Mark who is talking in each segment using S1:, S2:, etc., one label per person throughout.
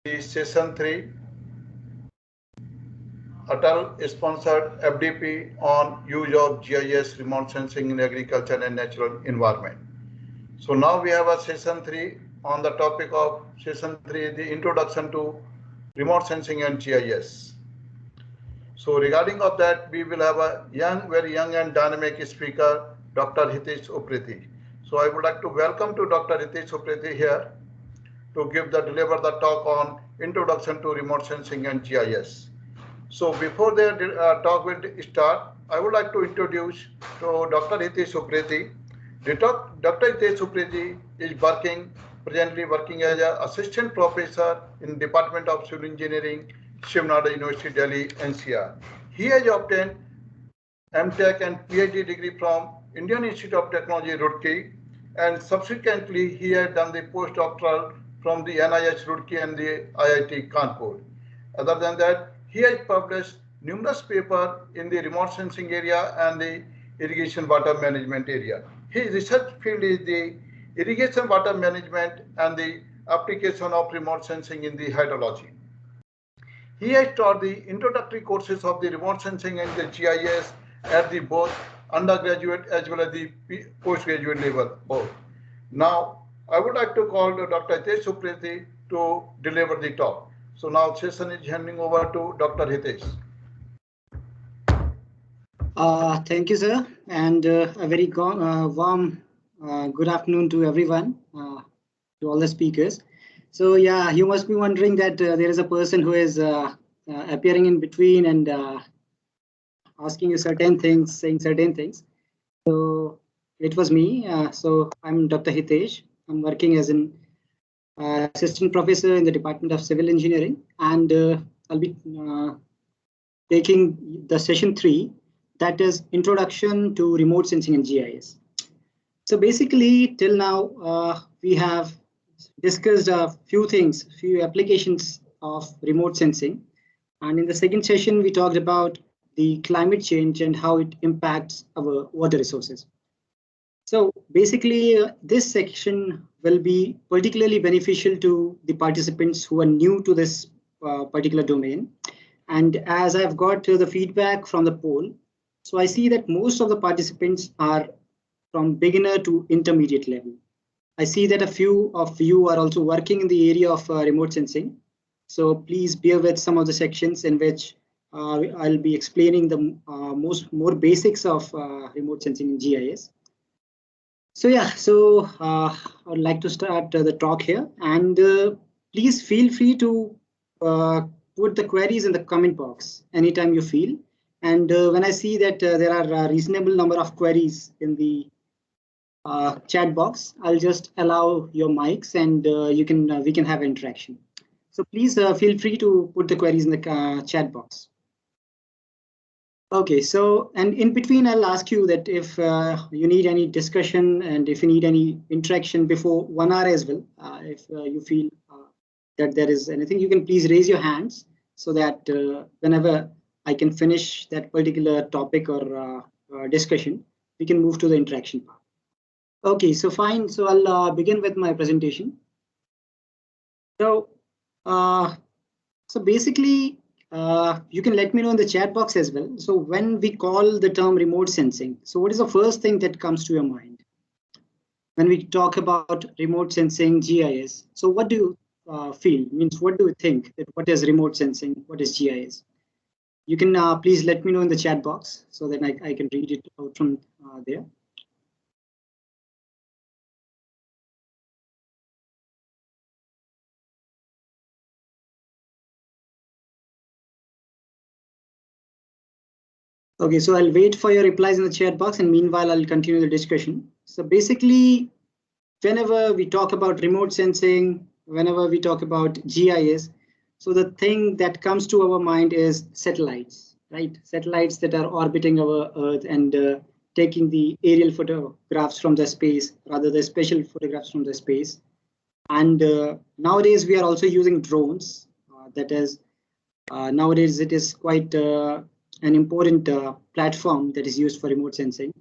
S1: the session 3, Atal sponsored FDP on use of GIS remote sensing in agriculture and natural environment. So now we have a session 3 on the topic of session 3, the introduction to remote sensing and GIS. So regarding of that, we will have a very young and dynamic speaker, Dr. Hitesh Upreti. So I would like to welcome to Dr. Hitesh Upreti here to deliver the talk on introduction to remote sensing and GIS. So before the talk will start, I would like to introduce to Dr. Hitesh Upreti. Dr. Hitesh Upreti is presently working as an assistant professor in Department of Civil Engineering, Shivnada University, Delhi-NCR. He has obtained MTech and PhD degree from Indian Institute of Technology, Roorkee, and subsequently he has done the postdoctoral from the NIH Roorkee and the IIT Kanpur. Other than that, he has published numerous papers in the remote sensing area and the irrigation water management area. His research field is the irrigation water management and the application of remote sensing in the hydrology. He has taught the introductory courses of the remote sensing and the GIS at the both undergraduate as well as the postgraduate level both. Now, I would like to call Dr. Hitesh Upreti to deliver the talk. So now session is handing over to Dr. Hitesh.
S2: Thank you, sir, and a very warm good afternoon to everyone, to all the speakers. So yeah, you must be wondering that there is a person who is appearing in between and asking you certain things, saying certain things. So it was me. So I'm Dr. Hitesh. I'm working as an assistant professor in the Department of Civil Engineering, and I'll be taking the session 3, that is Introduction to Remote Sensing and GIS. So basically, till now, we have discussed a few things, few applications of remote sensing. And in the second session, we talked about the climate change and how it impacts our water resources. So basically, this section will be particularly beneficial to the participants who are new to this particular domain. And as I've got the feedback from the poll, so I see that most of the participants are from beginner to intermediate level. I see that a few of you are also working in the area of remote sensing. So please bear with some of the sections in which I'll be explaining the more basics of remote sensing in GIS. So yeah, so I'd like to start the talk here, and please feel free to put the queries in the comment box anytime you feel. And when I see that there are a reasonable number of queries in the chat box, I'll just allow your mics, and we can have interaction. So please feel free to put the queries in the chat box. Okay, so and in between, I'll ask you that if you need any discussion and if you need any interaction before 1 hour as well, if you feel that there is anything, you can please raise your hands so that whenever I can finish that particular topic or discussion, we can move to the interaction part. Okay, so fine. So I'll begin with my presentation. So, basically, you can let me know in the chat box as well. So when we call the term remote sensing, so what is the first thing that comes to your mind when we talk about remote sensing GIS? So what do you feel? Means what do you think that what is remote sensing? What is GIS? You can please let me know in the chat box so that I can read it out from there. Okay, so I'll wait for your replies in the chat box, and meanwhile, I'll continue the discussion. So basically, whenever we talk about remote sensing, whenever we talk about GIS, so the thing that comes to our mind is satellites, right? Satellites that are orbiting our Earth and taking the aerial photographs from the space, rather the special photographs from the space. And nowadays, we are also using drones. That is, nowadays it is quite an important platform that is used for remote sensing.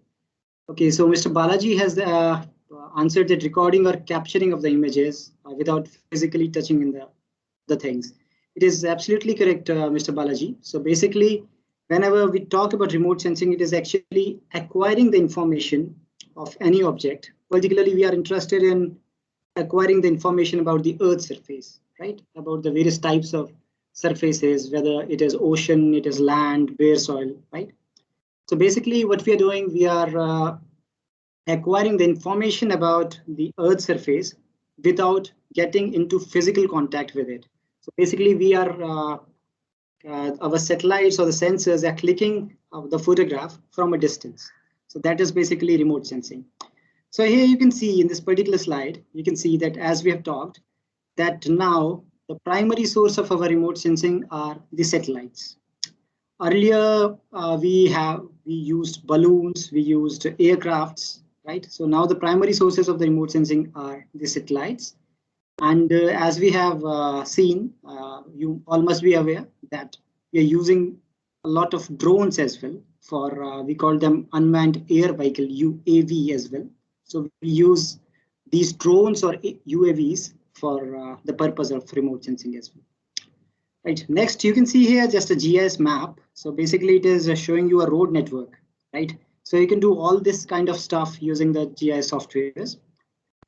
S2: Okay, so Mr. Balaji has answered that recording or capturing of the images without physically touching in the the things. It is absolutely correct, Mr. Balaji. So basically, whenever we talk about remote sensing, it is actually acquiring the information of any object. Particularly, we are interested in acquiring the information about the Earth's surface, right? About the various types of surfaces, whether it is ocean, it is land, bare soil, right? So basically, what we are doing, we are acquiring the information about the Earth's surface without getting into physical contact with it. So basically, we are our satellites or the sensors are clicking the photograph from a distance. So that is basically remote sensing. So here you can see in this particular slide, you can see that as we have talked, that now the primary source of our remote sensing are the satellites. Earlier, we used balloons, we used aircrafts, right? So now the primary sources of the remote sensing are the satellites. And as we have seen, you all must be aware that we are using a lot of drones as well for, we call them unmanned air vehicle, UAV as well. So we use these drones or UAVs for the purpose of remote sensing as well. Right. Next, you can see here just a GIS map. So basically it is showing you a road network, right? So you can do all this kind of stuff using the GIS softwares.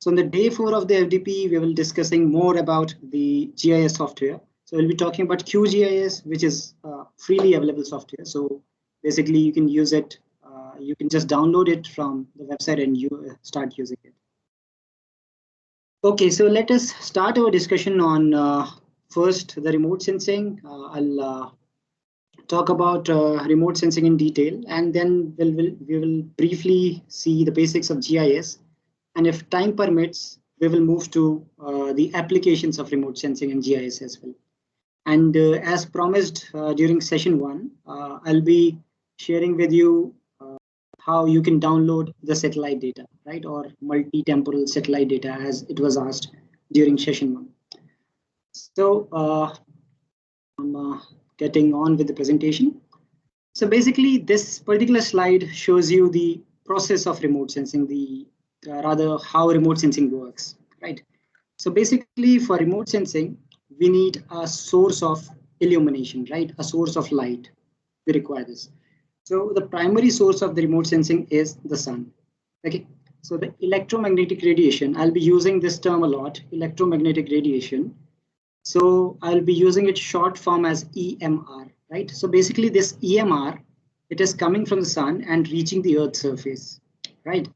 S2: So on the day 4 of the FDP, we will be discussing more about the GIS software. So we'll be talking about QGIS, which is freely available software. So basically you can use it. You can just download it from the website and you start using it. Okay, so let us start our discussion on first the remote sensing. I'll talk about remote sensing in detail, and then we will briefly see the basics of GIS. And if time permits, we will move to the applications of remote sensing and GIS as well. And as promised during session 1, I'll be sharing with you how you can download the satellite data, right? Or multi-temporal satellite data as it was asked during session 1. So I'm getting on with the presentation. So basically this particular slide shows you the process of remote sensing, the rather how remote sensing works, right? So basically for remote sensing, we need a source of illumination, right? A source of light. We require this. So the primary source of the remote sensing is the sun. Okay. So the electromagnetic radiation, I'll be using this term a lot, electromagnetic radiation. So I'll be using it short form as EMR, right? So basically this EMR, it is coming from the sun and reaching the Earth's surface, right?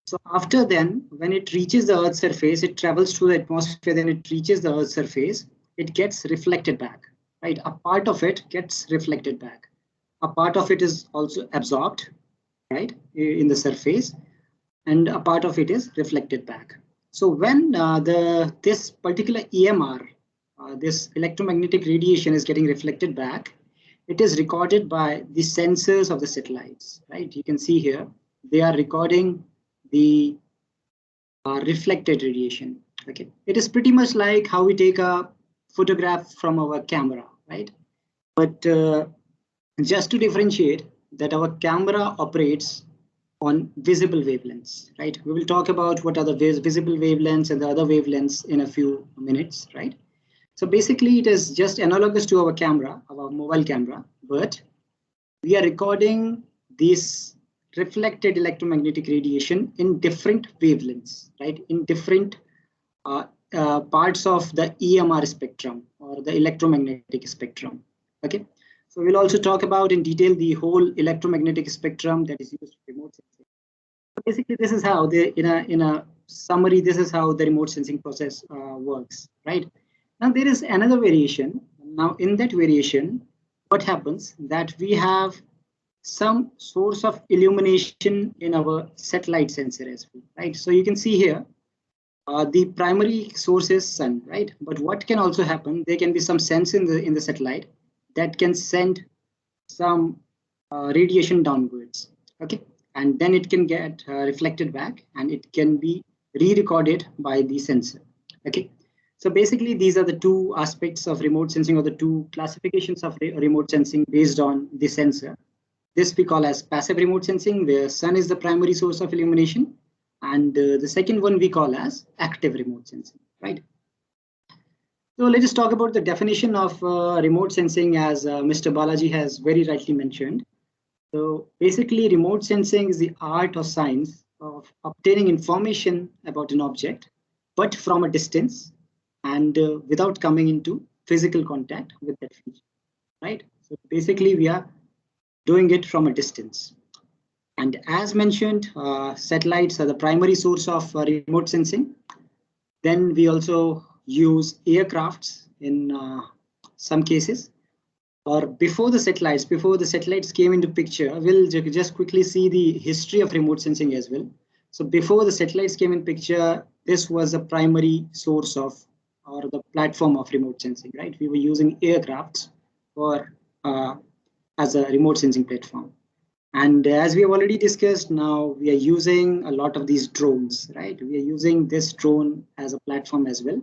S2: So after then, when it reaches the Earth's surface, it travels through the atmosphere, then it reaches the Earth's surface, it gets reflected back, right? A part of it gets reflected back. A part of it is also absorbed, right, in the surface, and a part of it is reflected back. So when this particular EMR, this electromagnetic radiation is getting reflected back, it is recorded by the sensors of the satellites, right? You can see here, they are recording the reflected radiation. Okay, it is pretty much like how we take a photograph from our camera, right? But just to differentiate that our camera operates on visible wavelengths, right? We will talk about what are the visible wavelengths and the other wavelengths in a few minutes, right? So basically it is just analogous to our camera, our mobile camera, but we are recording this reflected electromagnetic radiation in different wavelengths, right? In different parts of the EMR spectrum or the electromagnetic spectrum, okay? So we'll also talk about in detail the whole electromagnetic spectrum that is used for remote sensing. So basically, this is how in a summary, this is how the remote sensing process works, right? Now there is another variation. Now in that variation, what happens that we have some source of illumination in our satellite sensor as well, right? So you can see here, the primary source is sun, right? But what can also happen, there can be some sense in the satellite that can send some radiation downwards, okay? And then it can get reflected back and it can be re-recorded by the sensor, okay? So basically, these are the two aspects of remote sensing or the two classifications of remote sensing based on the sensor. This we call as passive remote sensing, where sun is the primary source of illumination. And the second one we call as active remote sensing, right? So let us talk about the definition of remote sensing, as Mr. Balaji has very rightly mentioned. So basically, remote sensing is the art or science of obtaining information about an object, but from a distance and without coming into physical contact with that feature, right? So basically, we are doing it from a distance. And as mentioned, satellites are the primary source of remote sensing. Then we also use aircrafts in some cases. Or before the satellites came into picture, we'll just quickly see the history of remote sensing as well. So before the satellites came in picture, this was a primary source of, or the platform of remote sensing, right? We were using aircrafts for as a remote sensing platform. And as we have already discussed, now we are using a lot of these drones, right? We are using this drone as a platform as well.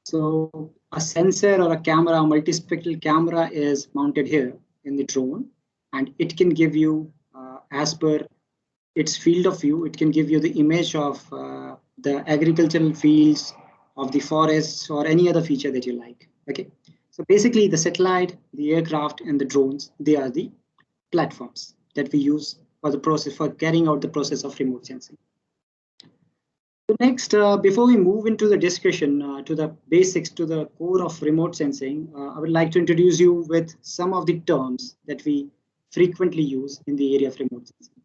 S2: So a sensor or a camera, a multispectral camera is mounted here in the drone, and it can give you, as per its field of view, it can give you the image of the agricultural fields, of the forests, or any other feature that you like. Okay. So basically, the satellite, the aircraft, and the drones, they are the platforms that we use for the process, for carrying out the process of remote sensing. So next, before we move into the discussion to the basics, to the core of remote sensing, I would like to introduce you with some of the terms that we frequently use in the area of remote sensing.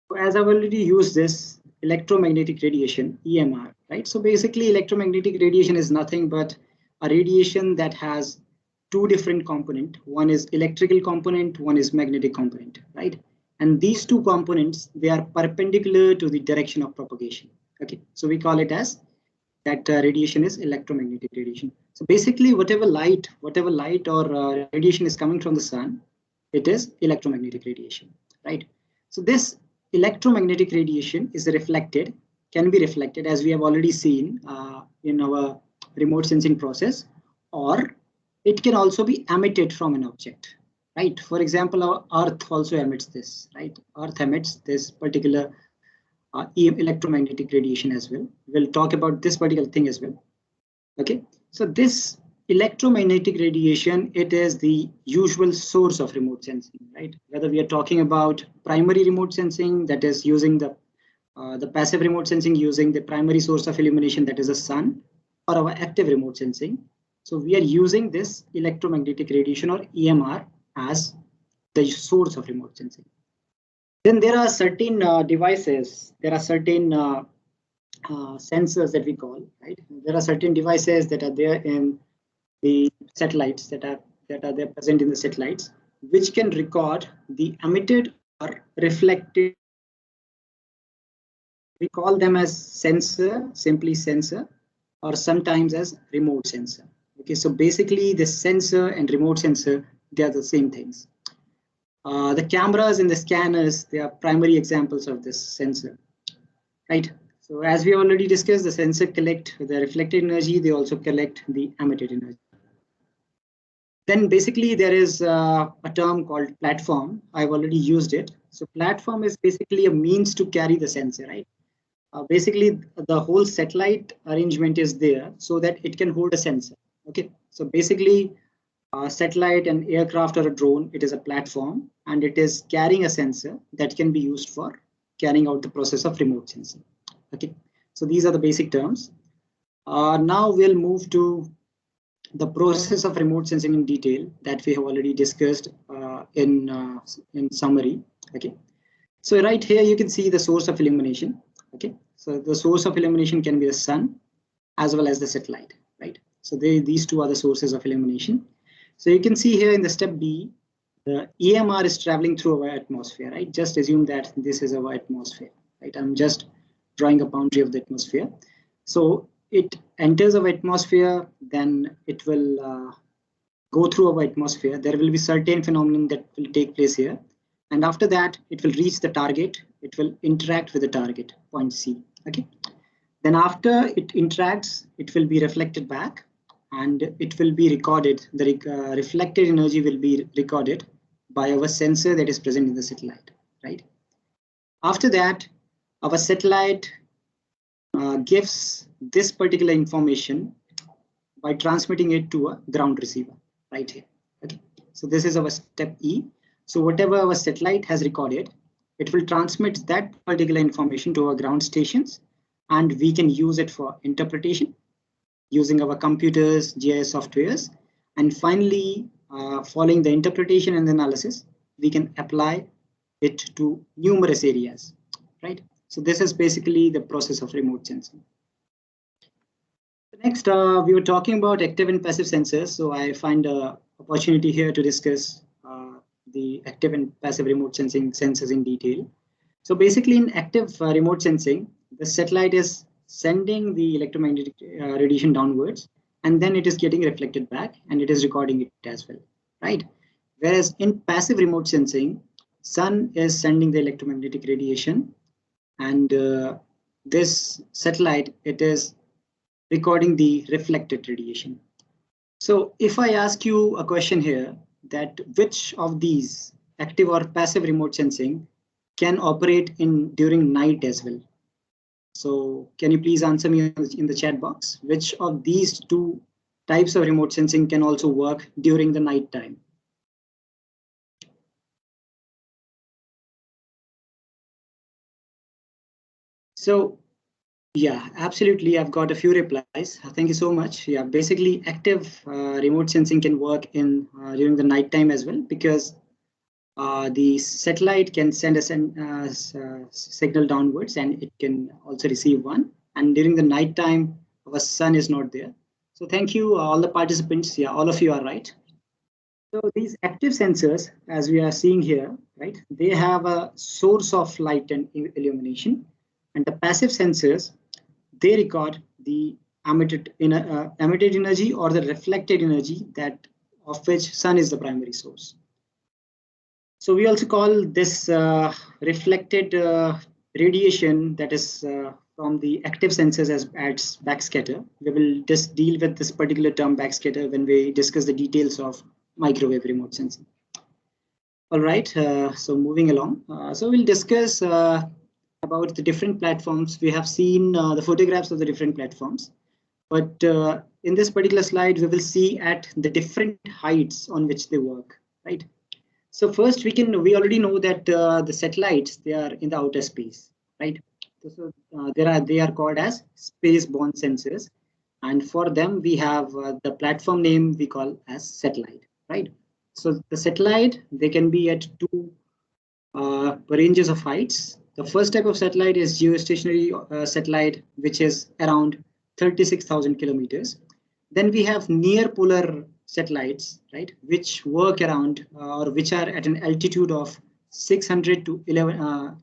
S2: So as I've already used this, electromagnetic radiation, EMR, right? So basically, electromagnetic radiation is nothing but a radiation that has two different components. One is electrical component, one is magnetic component, right? And these two components, they are perpendicular to the direction of propagation. Okay, so we call it as that radiation is electromagnetic radiation. So basically, whatever light or radiation is coming from the sun, it is electromagnetic radiation, right? So this electromagnetic radiation is reflected, can be reflected, as we have already seen in our remote sensing process, or it can also be emitted from an object, right? For example, our Earth also emits this, right? Earth emits this particular electromagnetic radiation as well. We'll talk about this particular thing as well. Okay, so this electromagnetic radiation, it is the usual source of remote sensing, right? Whether we are talking about primary remote sensing, that is using the passive remote sensing using the primary source of illumination, that is the sun, or our active remote sensing. So we are using this electromagnetic radiation or EMR as the source of remote sensing. Then there are certain devices, there are certain sensors that we call, right? There are certain devices that are there in the satellites that are there present in the satellites, which can record the emitted or reflected. We call them as sensor, simply sensor, or sometimes as remote sensor. Okay, so basically the sensor and remote sensor, they are the same things. The cameras and the scanners, they are primary examples of this sensor, right? So as we already discussed, the sensor collect the reflected energy, they also collect the emitted energy. Then basically there is a term called platform. I've already used it. So platform is basically a means to carry the sensor, right? Basically the whole satellite arrangement is there so that it can hold a sensor. Okay, so basically satellite, an aircraft or a drone, it is a platform and it is carrying a sensor that can be used for carrying out the process of remote sensing. Okay, so these are the basic terms. Now we'll move to the process of remote sensing in detail that we have already discussed in summary. Okay, so right here you can see the source of illumination. Okay, so the source of illumination can be the sun as well as the satellite, right? So these two are the sources of illumination. So you can see here in the step B, the EMR is traveling through our atmosphere, right? Just assume that this is our atmosphere, right? I'm just drawing a boundary of the atmosphere. So it enters our atmosphere, then it will go through our atmosphere. There will be certain phenomenon that will take place here. And after that, it will reach the target. It will interact with the target, point C, okay? Then after it interacts, it will be reflected back and it will be recorded. The reflected energy will be recorded by our sensor that is present in the satellite, right? After that, our satellite gives this particular information by transmitting it to a ground receiver right here. Okay, so this is our step E. So whatever our satellite has recorded, it will transmit that particular information to our ground stations, and we can use it for interpretation using our computers, GIS softwares, and finally, following the interpretation and analysis, we can apply it to numerous areas, right? So this is basically the process of remote sensing. Next, we were talking about active and passive sensors. So I find an opportunity here to discuss the active and passive remote sensing sensors in detail. So basically in active remote sensing, the satellite is sending the electromagnetic radiation downwards, and then it is getting reflected back and it is recording it as well, right? Whereas in passive remote sensing, sun is sending the electromagnetic radiation, and this satellite, it is recording the reflected radiation. So if I ask you a question here, that which of these, active or passive remote sensing, can operate during night as well? So can you please answer me in the chat box? Which of these two types of remote sensing can also work during the night time? So yeah, absolutely. I've got a few replies. Thank you so much. Yeah, basically active remote sensing can work during the night time as well, because the satellite can send a signal downwards, and it can also receive one. And during the night time, our sun is not there. So thank you, all the participants. Yeah, all of you are right. So these active sensors, as we are seeing here, right, they have a source of light and illumination. And the passive sensors, they record the emitted energy or the reflected energy that of which sun is the primary source. So we also call this reflected radiation, that is from the active sensors, as backscatter. We will just deal with this particular term backscatter when we discuss the details of microwave remote sensing. All right, so moving along. So we'll discuss about the different platforms. We have seen the photographs of the different platforms, but in this particular slide, we will see at the different heights on which they work, right? So first, we already know that the satellites, they are in the outer space, right? So they are called as space-borne sensors, and for them we have the platform name we call as satellite, right? So the satellite, they can be at two ranges of heights. The first type of satellite is geostationary satellite, which is around 36,000 kilometers. Then we have near polar satellites, right, which work around or which are at an altitude of 600 to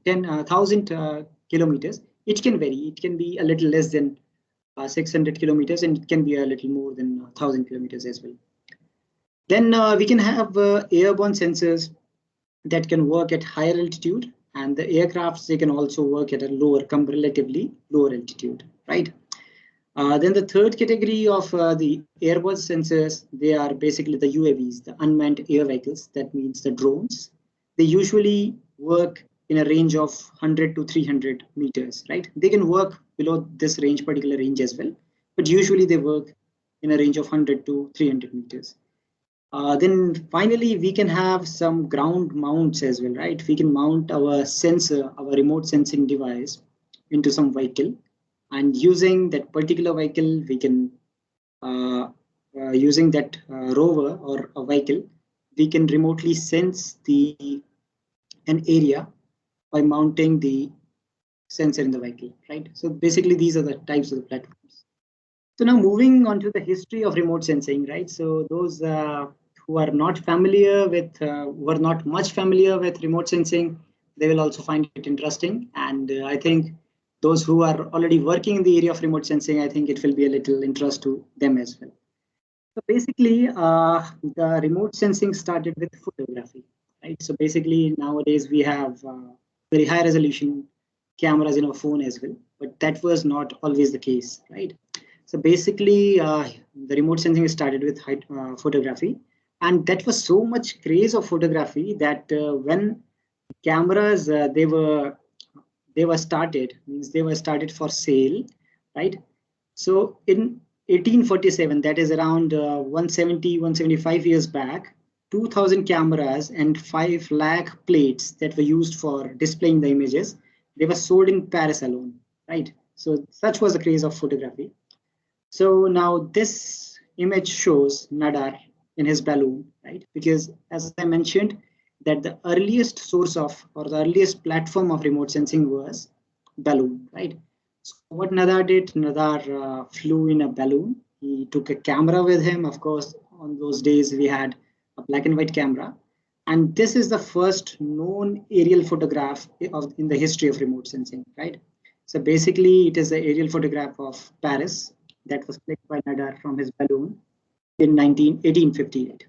S2: 10,000 kilometers. It can vary. It can be a little less than 600 kilometers, and it can be a little more than 1,000 kilometers as well. Then we can have airborne sensors that can work at higher altitude, and the aircrafts, they can also work at a relatively lower altitude, right? Then the third category of the airborne sensors, they are basically the UAVs, the unmanned air vehicles. That means the drones. They usually work in a range of 100 to 300 meters, right? They can work below this particular range as well, but usually they work in a range of 100 to 300 meters. Then finally, we can have some ground mounts as well, right? We can mount our sensor, our remote sensing device into some vehicle, and using that particular vehicle, we can, using that rover or a vehicle, we can remotely sense an area by mounting the sensor in the vehicle, right? So basically, these are the types of the platforms. So now moving on to the history of remote sensing, right? So those who are not familiar with, were not much familiar with remote sensing, they will also find it interesting. And I think those who are already working in the area of remote sensing, I think it will be a little interest to them as well. So basically, the remote sensing started with photography, right? So basically, nowadays we have very high resolution cameras in our phone as well, but that was not always the case, right? So basically, the remote sensing started with photography, and that was so much craze of photography that when cameras they were started, means they were started for sale, right? So 1847, that is around 170, 175 years back, 2000 cameras and 5 lakh plates that were used for displaying the images, they were sold in Paris alone, right? So such was the craze of photography. So now this image shows Nadar in his balloon, right? Because as I mentioned, that the earliest source of or the earliest platform of remote sensing was balloon, right? So what Nadar did, Nadar flew in a balloon. He took a camera with him. Of course, on those days we had a black and white camera. And this is the first known aerial photograph in the history of remote sensing, right? So basically, it is an aerial photograph of Paris that was clicked by Nadar from his balloon in 1858,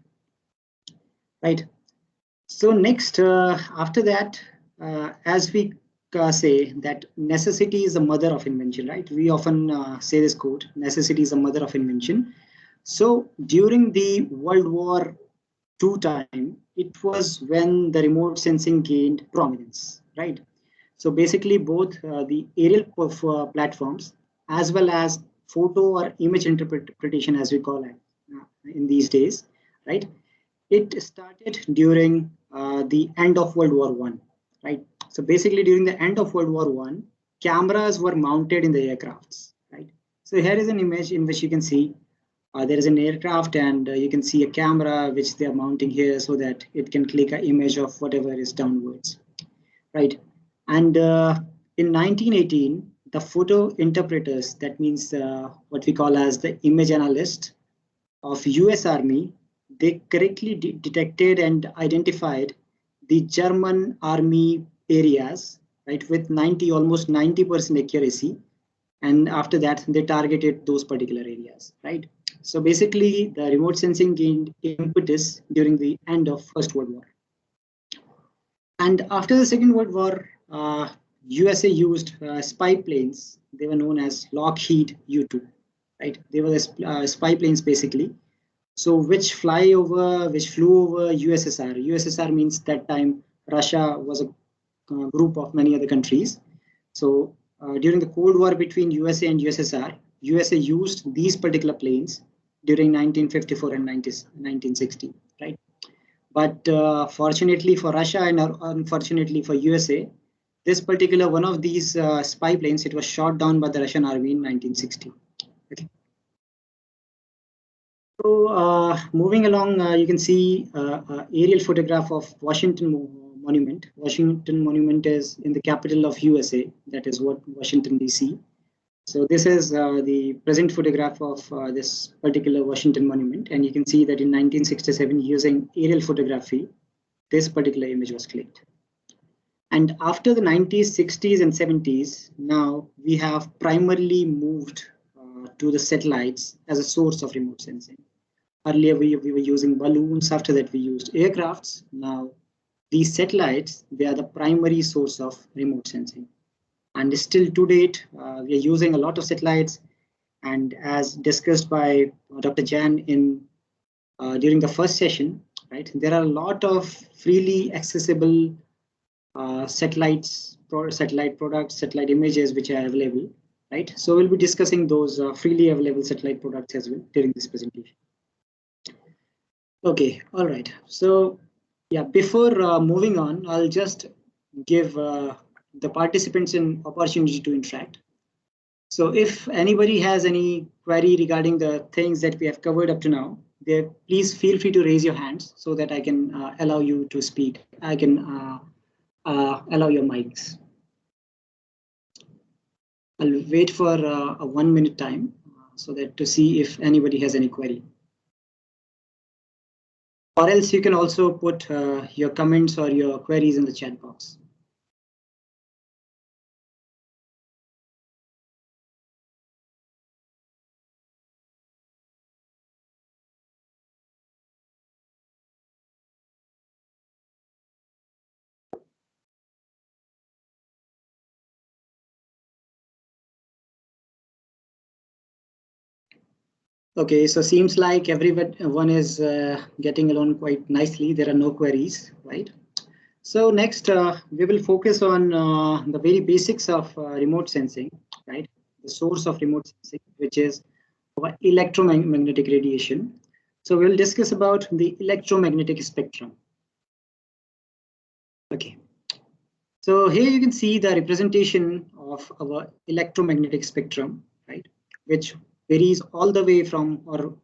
S2: right? So next, after that, as we say that necessity is the mother of invention, right? We often say this quote, necessity is the mother of invention. So during the World War II time, it was when the remote sensing gained prominence, right? So basically both the aerial platforms as well as photo or image interpretation, as we call it in these days, right? It started during the end of World War One, right? So basically, during the end of World War One, cameras were mounted in the aircrafts, right? So here is an image in which you can see there is an aircraft, and you can see a camera which they are mounting here so that it can click an image of whatever is downwards, right? And in 1918, the photo interpreters, that means what we call as the image analyst of US Army, they correctly detected and identified the German army areas, right, with almost 90% accuracy. And after that, they targeted those particular areas, right? So basically, the remote sensing gained impetus during the end of First World War. And after the Second World War, USA used spy planes. They were known as Lockheed U-2, right? They were the spy planes basically. So which flew over USSR. USSR means that time Russia was a group of many other countries. So during the Cold War between USA and USSR, USA used these particular planes during 1954 and 1960, right? But fortunately for Russia and unfortunately for USA, this particular one of these spy planes, it was shot down by the Russian army in 1960. Okay. So moving along, you can see aerial photograph of Washington Monument. Washington Monument is in the capital of USA. That is what Washington DC. So this is the present photograph of this particular Washington Monument, and you can see that in 1967, using aerial photography, this particular image was clicked. And after the 90s, 60s, and 70s, now we have primarily moved to the satellites as a source of remote sensing. Earlier, we were using balloons. After that, we used aircrafts. Now, these satellites, they are the primary source of remote sensing. And still to date, we are using a lot of satellites. And as discussed by Dr. Jan during the first session, right, there are a lot of freely accessible satellite products, satellite images which are available, right? So we'll be discussing those freely available satellite products as well during this presentation. Okay, all right. So yeah, before moving on, I'll just give the participants an opportunity to interact. So if anybody has any query regarding the things that we have covered up to now, please feel free to raise your hands so that I can allow you to speak. I can allow your mics. I'll wait for a 1 minute time so that to see if anybody has any query. Or else you can also put your comments or your queries in the chat box. Okay, so seems like everyone is getting along quite nicely. There are no queries, right? So next, we will focus on the very basics of remote sensing, right? The source of remote sensing, which is electromagnetic radiation. So we'll discuss about the electromagnetic spectrum. Okay. So here you can see the representation of our electromagnetic spectrum, right, which varies all the way from, or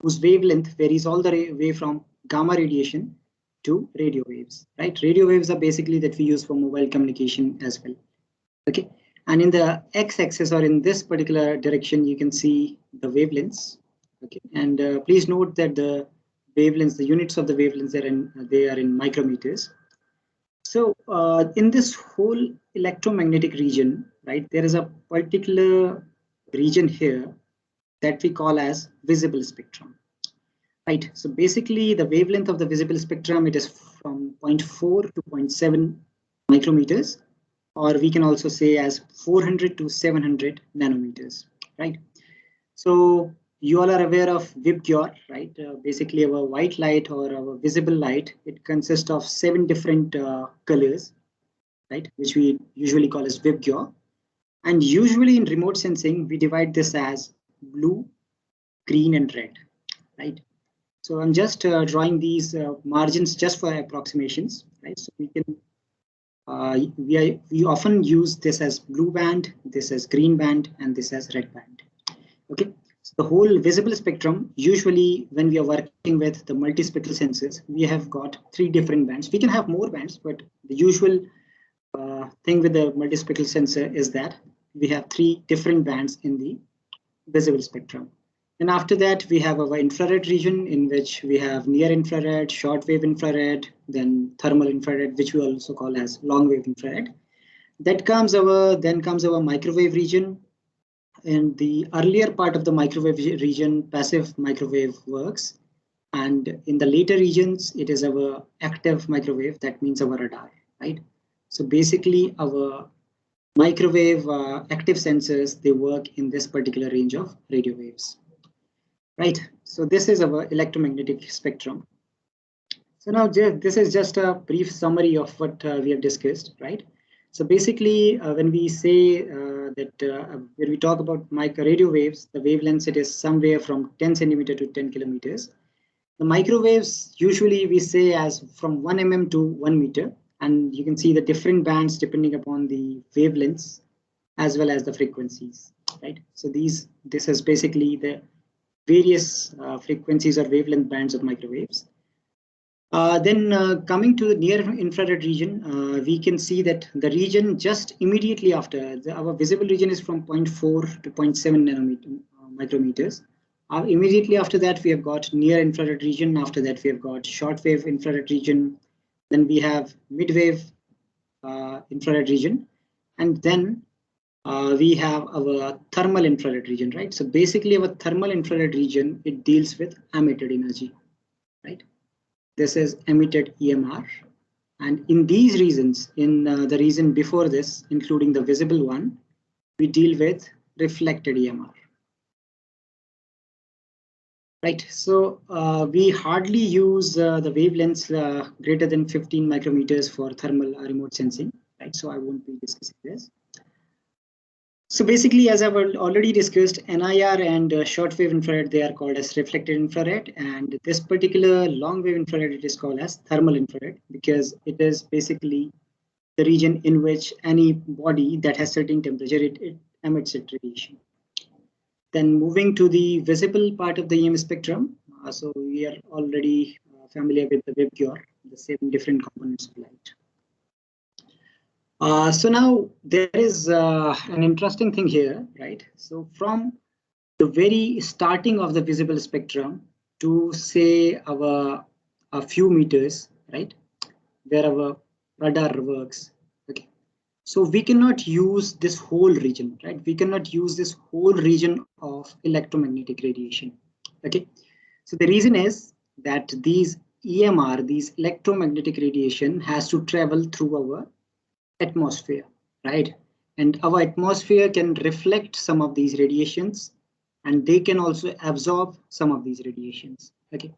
S2: whose wavelength varies all the way from gamma radiation to radio waves, right? Radio waves are basically that we use for mobile communication as well. Okay, and in the x-axis, or in this particular direction, you can see the wavelengths. Okay, and please note that the wavelengths, the units of the wavelengths they are in micrometers. So in this whole electromagnetic region, right, there is a particular region here that we call as visible spectrum. Right, so basically the wavelength of the visible spectrum, it is from 0.4 to 0.7 micrometers, or we can also say as 400 to 700 nanometers, right? So you all are aware of VIBGYOR, right? Basically our white light or our visible light, it consists of 7 different colors, right? Which we usually call as VIBGYOR. And usually in remote sensing, we divide this as blue, green, and red, right? So I'm just drawing these margins just for approximations, right? So we can we often use this as blue band, this as green band, and this as red band. Okay, so the whole visible spectrum, usually when we are working with the multispectral sensors, we have got 3 different bands. We can have more bands, but the usual thing with the multispectral sensor is that we have 3 different bands in the visible spectrum. And after that, we have our infrared region, in which we have near infrared, short wave infrared, then thermal infrared, which we also call as long wave infrared. Then comes our microwave region. In the earlier part of the microwave region, passive microwave works. And in the later regions, it is our active microwave, that means our radar, right? So basically our microwave active sensors, they work in this particular range of radio waves. Right, so this is our electromagnetic spectrum. So now this is just a brief summary of what we have discussed, right? So basically, when we say when we talk about radio waves, the wavelengths, it is somewhere from 10 centimeter to 10 kilometers. The microwaves, usually we say as from 1 mm to 1 meter, and you can see the different bands depending upon the wavelengths as well as the frequencies, right? So this is basically the various frequencies or wavelength bands of microwaves. Then coming to the near infrared region, we can see that the region just immediately after, our visible region is from 0.4 to 0.7 micrometers. Immediately after that, we have got near infrared region. After that, we have got short wave infrared region. Then we have mid-wave infrared region. And then we have our thermal infrared region, right? So basically our thermal infrared region, it deals with emitted energy, right? This is emitted EMR. And in these regions, in the region before this, including the visible one, we deal with reflected EMR. Right, so we hardly use the wavelengths greater than 15 micrometers for thermal remote sensing, right? So I won't be discussing this. So basically, as I've already discussed, NIR and shortwave infrared, they are called as reflected infrared, and this particular long wave infrared, it is called as thermal infrared, because it is basically the region in which any body that has certain temperature, it emits its radiation. Then moving to the visible part of the EM spectrum, so we are already familiar with the VIBGYOR, the 7 different components of light. So now there is an interesting thing here, right? So from the very starting of the visible spectrum to say a few meters, right, where our radar works, okay. So we cannot use this whole region, right? We cannot use this whole region of electromagnetic radiation, okay. So the reason is that these EMR, these electromagnetic radiation, has to travel through our atmosphere, right? And our atmosphere can reflect some of these radiations, and they can also absorb some of these radiations, okay.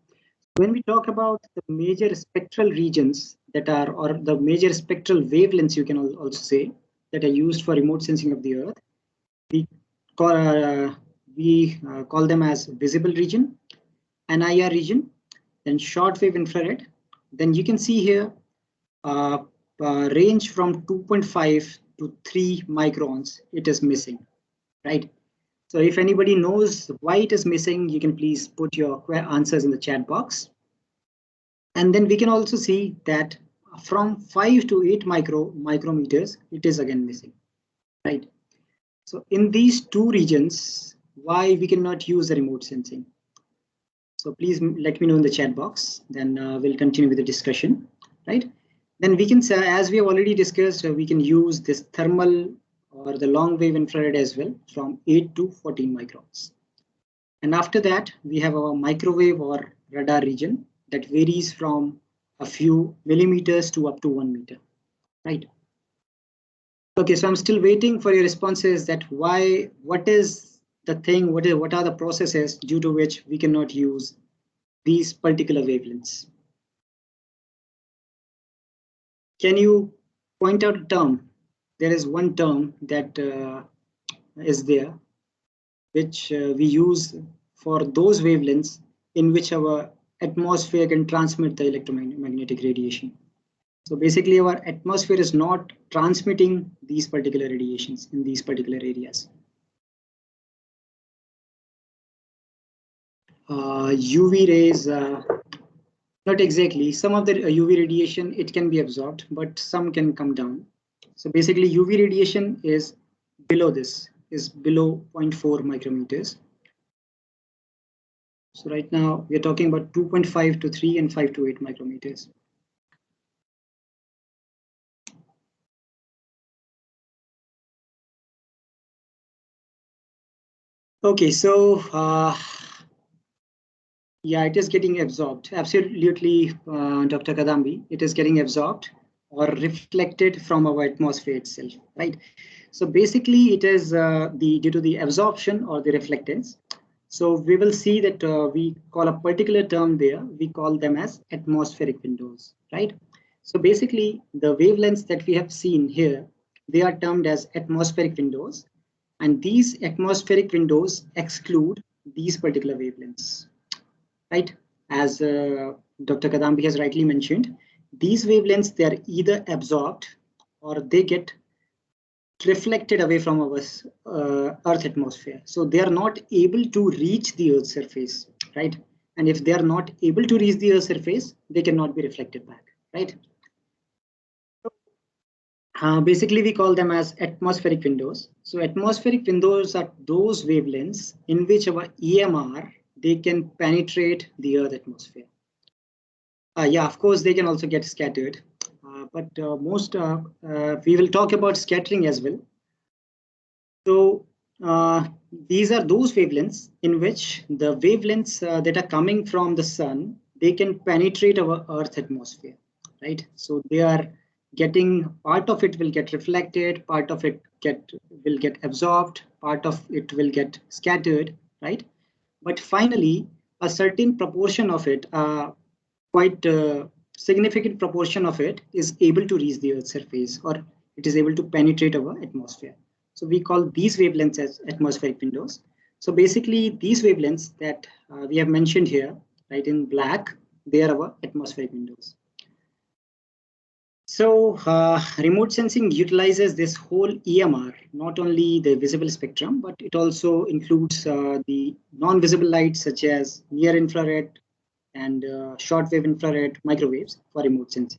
S2: When we talk about the major spectral regions that are, or the major spectral wavelengths, you can also say, that are used for remote sensing of the Earth, we we call them as visible region, NIR region, then short-wave infrared. Then you can see here range from 2.5 to 3 microns, it is missing, right? So if anybody knows why it is missing, you can please put your answers in the chat box. And then we can also see that from 5 to 8 micrometers, it is again missing, right? So in these two regions, why we cannot use the remote sensing? So please let me know in the chat box, then we'll continue with the discussion, right? Then we can say, as we have already discussed, we can use this thermal or the long wave infrared as well from 8 to 14 microns. And after that, we have our microwave or radar region that varies from a few millimeters to up to 1 meter, right? Okay, so I'm still waiting for your responses that why, what is the thing, what are the processes due to which we cannot use these particular wavelengths? Can you point out a term? There is one term that is there, which we use for those wavelengths in which our atmosphere can transmit the electromagnetic radiation. So basically our atmosphere is not transmitting these particular radiations in these particular areas. UV rays, not exactly. Some of the UV radiation, it can be absorbed, but some can come down. So basically UV radiation is below this, is below 0.4 micrometers. So right now we're talking about 2.5 to 3 and 5 to 8 micrometers. Okay, so yeah, it is getting absorbed. Absolutely, Dr. Kadambi, it is getting absorbed or reflected from our atmosphere itself, right? So basically it is due to the absorption or the reflectance. So we will see that we call a particular term there, we call them as atmospheric windows, right? So basically the wavelengths that we have seen here, they are termed as atmospheric windows, and these atmospheric windows exclude these particular wavelengths, right? As Dr. Kadambi has rightly mentioned, these wavelengths, they are either absorbed or they get reflected away from our Earth atmosphere. So they are not able to reach the Earth's surface, right? And if they are not able to reach the Earth's surface, they cannot be reflected back, right? Basically, we call them as atmospheric windows. So atmospheric windows are those wavelengths in which our EMR, they can penetrate the Earth atmosphere. Yeah, of course, they can also get scattered. But we will talk about scattering as well. So these are those wavelengths in which the wavelengths that are coming from the sun, they can penetrate our Earth atmosphere, right? So they are getting, part of it will get reflected, part of it will get absorbed, part of it will get scattered, right? But finally, a certain proportion of it, quite significant proportion of it, is able to reach the Earth's surface, or it is able to penetrate our atmosphere. So we call these wavelengths as atmospheric windows. So basically these wavelengths that we have mentioned here, right, in black, they are our atmospheric windows. So remote sensing utilizes this whole EMR, not only the visible spectrum, but it also includes the non-visible lights such as near infrared and short-wave infrared microwaves for remote sensing.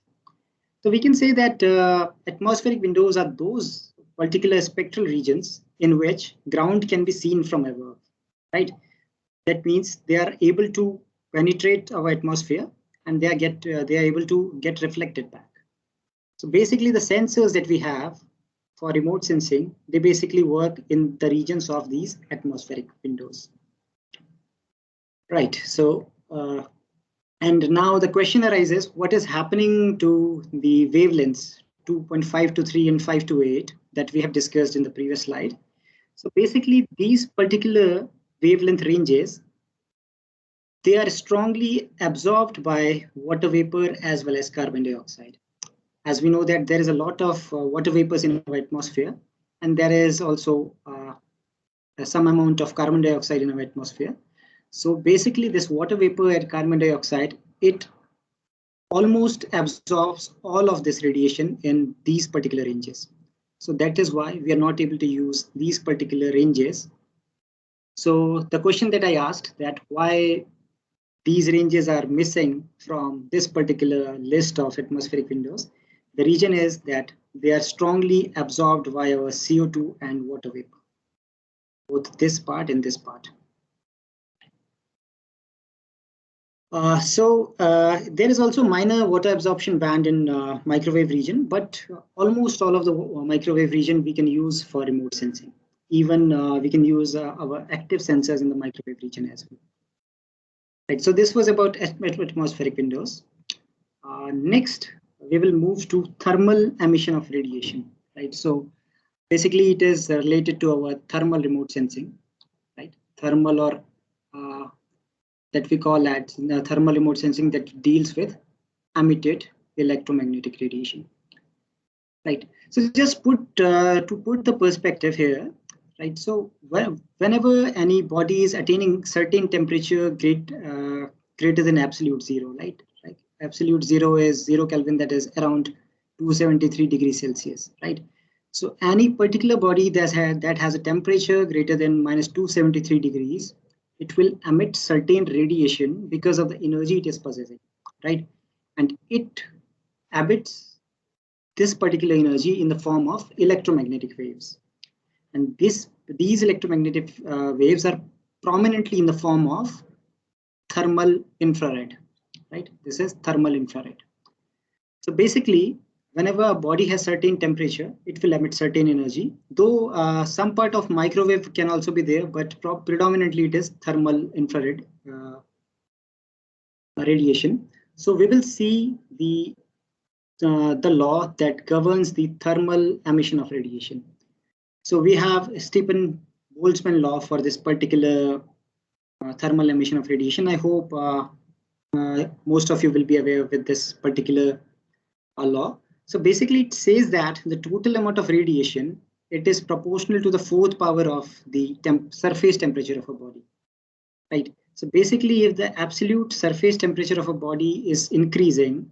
S2: So we can say that atmospheric windows are those particular spectral regions in which ground can be seen from above, right? That means they are able to penetrate our atmosphere and they are able to get reflected back. So basically the sensors that we have for remote sensing, they basically work in the regions of these atmospheric windows. Right, so and now the question arises, what is happening to the wavelengths 2.5 to 3 and 5 to 8 that we have discussed in the previous slide? So basically these particular wavelength ranges, they are strongly absorbed by water vapor as well as carbon dioxide. As we know that there is a lot of water vapors in our atmosphere, and there is also some amount of carbon dioxide in our atmosphere. So basically this water vapor and carbon dioxide, it almost absorbs all of this radiation in these particular ranges. So that is why we are not able to use these particular ranges. So the question that I asked, that why these ranges are missing from this particular list of atmospheric windows, the reason is that they are strongly absorbed via CO2 and water vapor, both this part and this part. There is also minor water absorption band in microwave region, but almost all of the microwave region we can use for remote sensing. Even we can use our active sensors in the microwave region as well. Right, so this was about atmospheric windows. Next, we will move to thermal emission of radiation. Right, so basically it is related to our thermal remote sensing, right? Thermal, or that we call as thermal remote sensing, that deals with emitted electromagnetic radiation. Right. So just to put the perspective here, right? So whenever any body is attaining certain temperature greater than absolute zero, right? Like absolute zero is 0 Kelvin, that is around 273 degrees Celsius, right? So any particular body that has a temperature greater than minus 273 degrees, it will emit certain radiation because of the energy it is possessing, right? And it emits this particular energy in the form of electromagnetic waves. And these electromagnetic waves are prominently in the form of thermal infrared, right? This is thermal infrared. So basically, whenever a body has certain temperature, it will emit certain energy, though some part of microwave can also be there, but predominantly it is thermal infrared radiation. So we will see the law that governs the thermal emission of radiation. So we have Stephen Boltzmann law for this particular thermal emission of radiation. I hope most of you will be aware with this particular law. So basically it says that the total amount of radiation, it is proportional to the 4th power of the surface temperature of a body, right? So basically if the absolute surface temperature of a body is increasing,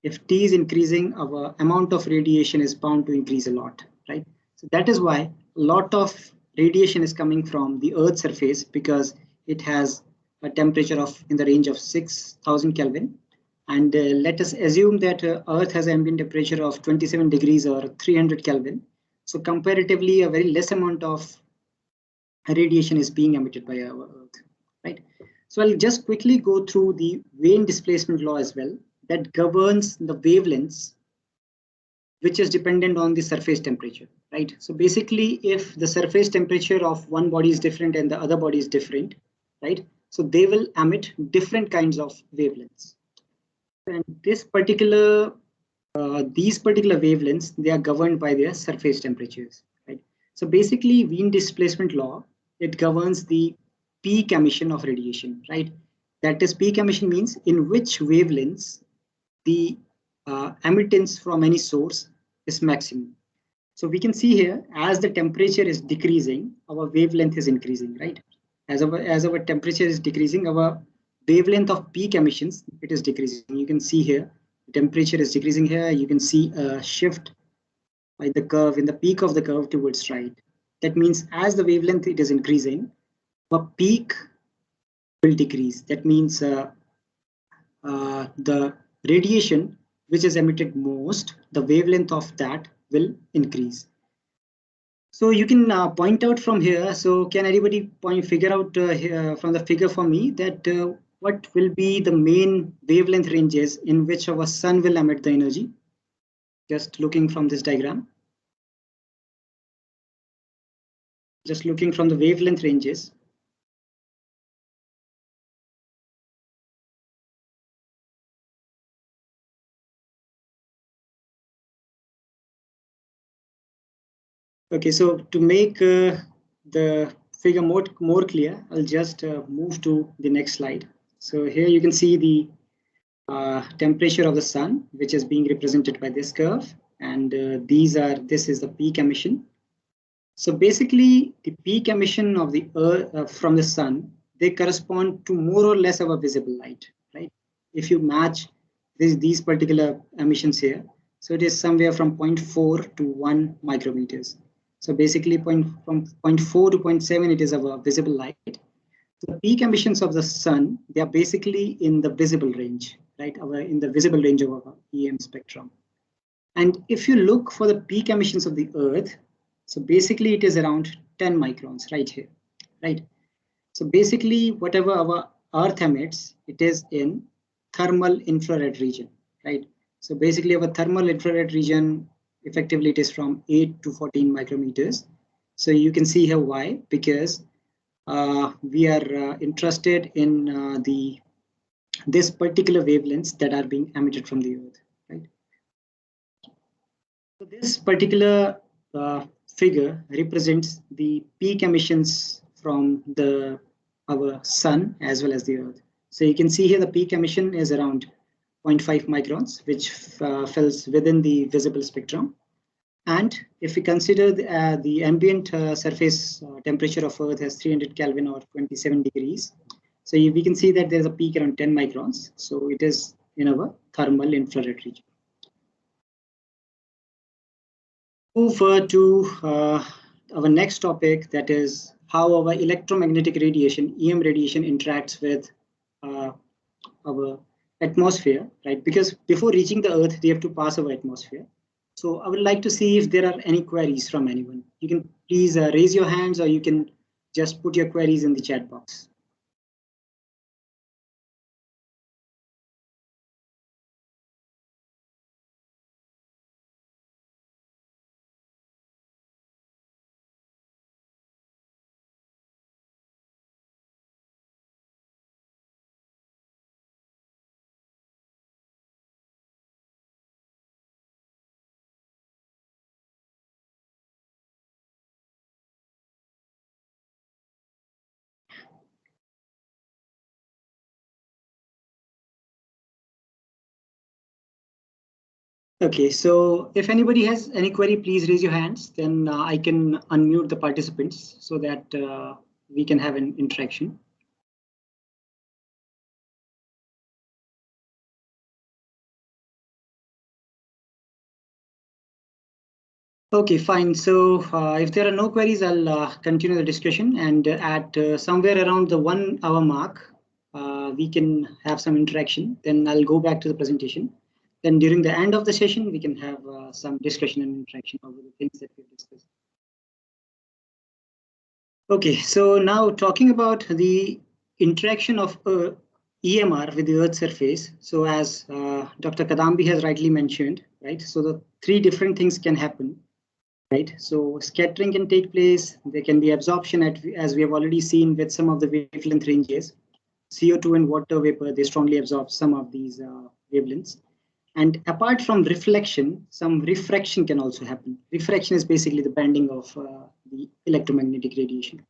S2: if T is increasing, our amount of radiation is bound to increase a lot, right? So that is why a lot of radiation is coming from the Earth's surface, because it has a temperature of in the range of 6,000 Kelvin. And let us assume that Earth has an ambient temperature of 27 degrees or 300 Kelvin. So comparatively, a very less amount of radiation is being emitted by our Earth, right? So I'll just quickly go through the Wien displacement law as well, that governs the wavelengths, which is dependent on the surface temperature, right? So basically, if the surface temperature of one body is different and the other body is different, right? So they will emit different kinds of wavelengths. And these particular wavelengths, they are governed by their surface temperatures, right? So basically, Wien displacement law, it governs the peak emission of radiation, right? That is, peak emission means in which wavelengths the emittance from any source is maximum. So we can see here, as the temperature is decreasing, our wavelength is increasing, right? As our temperature is decreasing, our wavelength of peak emissions, it is decreasing. You can see here, the temperature is decreasing here. You can see a shift by the curve in the peak of the curve towards right. That means as the wavelength it is increasing, our peak will decrease. That means the radiation which is emitted most, the wavelength of that will increase. So you can point out from here. So can anybody figure out from the figure for me that what will be the main wavelength ranges in which our sun will emit the energy? Just looking from this diagram. Just looking from the wavelength ranges. Okay, so to make the figure more clear, I'll just move to the next slide. So here you can see the temperature of the sun, which is being represented by this curve, and this is the peak emission. So basically, the peak emission of the Earth from the sun, they correspond to more or less our visible light, right? If you match these particular emissions here, so it is somewhere from zero 0.4 to 1 micrometers. So basically, from 0.4 to 0.7, it is our visible light. So the peak emissions of the sun, they are basically in the visible range, right? In the visible range of our EM spectrum. And if you look for the peak emissions of the Earth, so basically it is around 10 microns right here, right? So basically whatever our Earth emits, it is in thermal infrared region, right? So basically our thermal infrared region, effectively it is from 8 to 14 micrometers. So you can see here why, because we are interested in this particular wavelengths that are being emitted from the Earth, right? So this particular figure represents the peak emissions from our sun as well as the Earth. So you can see here the peak emission is around 0.5 microns, which falls within the visible spectrum. And if we consider the ambient surface temperature of Earth as 300 Kelvin or 27 degrees, so we can see that there's a peak around 10 microns. So it is in our thermal infrared region. Move to our next topic, that is how our electromagnetic radiation, EM radiation, interacts with our atmosphere, right? Because before reaching the Earth, they have to pass our atmosphere. So I would like to see if there are any queries from anyone. You can please raise your hands, or you can just put your queries in the chat box. Okay, so if anybody has any query, please raise your hands. Then I can unmute the participants so that we can have an interaction. Okay, fine. So if there are no queries, I'll continue the discussion, and at somewhere around the 1 hour mark, we can have some interaction. Then I'll go back to the presentation. Then during the end of the session, we can have some discussion and interaction over the things that we've discussed. Okay, so now talking about the interaction of EMR with the Earth's surface. So as Dr. Kadambi has rightly mentioned, right? So the three different things can happen. Right, so scattering can take place. There can be absorption, as we have already seen with some of the wavelength ranges. CO2 and water vapor, they strongly absorb some of these wavelengths. And apart from reflection, some refraction can also happen. Refraction is basically the bending of the electromagnetic radiation.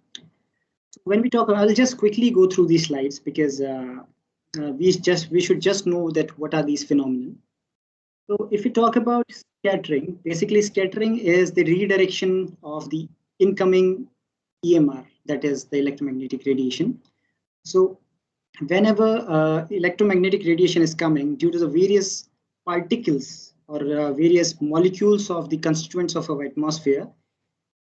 S2: So when we talk, I'll just quickly go through these slides, because we should just know that what are these phenomena. So if we talk about scattering, basically scattering is the redirection of the incoming EMR, that is the electromagnetic radiation. So whenever electromagnetic radiation is coming due to the various particles or various molecules of the constituents of our atmosphere,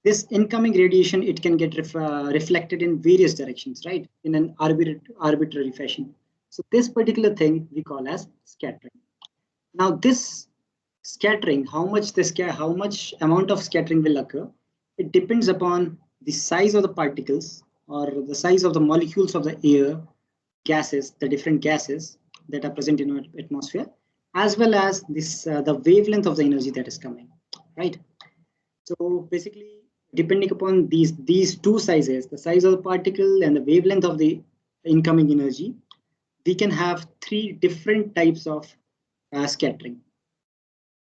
S2: this incoming radiation, it can get reflected in various directions, right, in an arbitrary fashion. So this particular thing we call as scattering. Now this scattering, how much amount of scattering will occur, it depends upon the size of the particles or the size of the molecules of the air, gases, the different gases that are present in our atmosphere, as well as this the wavelength of the energy that is coming, right? So basically, depending upon these two sizes, the size of the particle and the wavelength of the incoming energy, we can have three different types of scattering.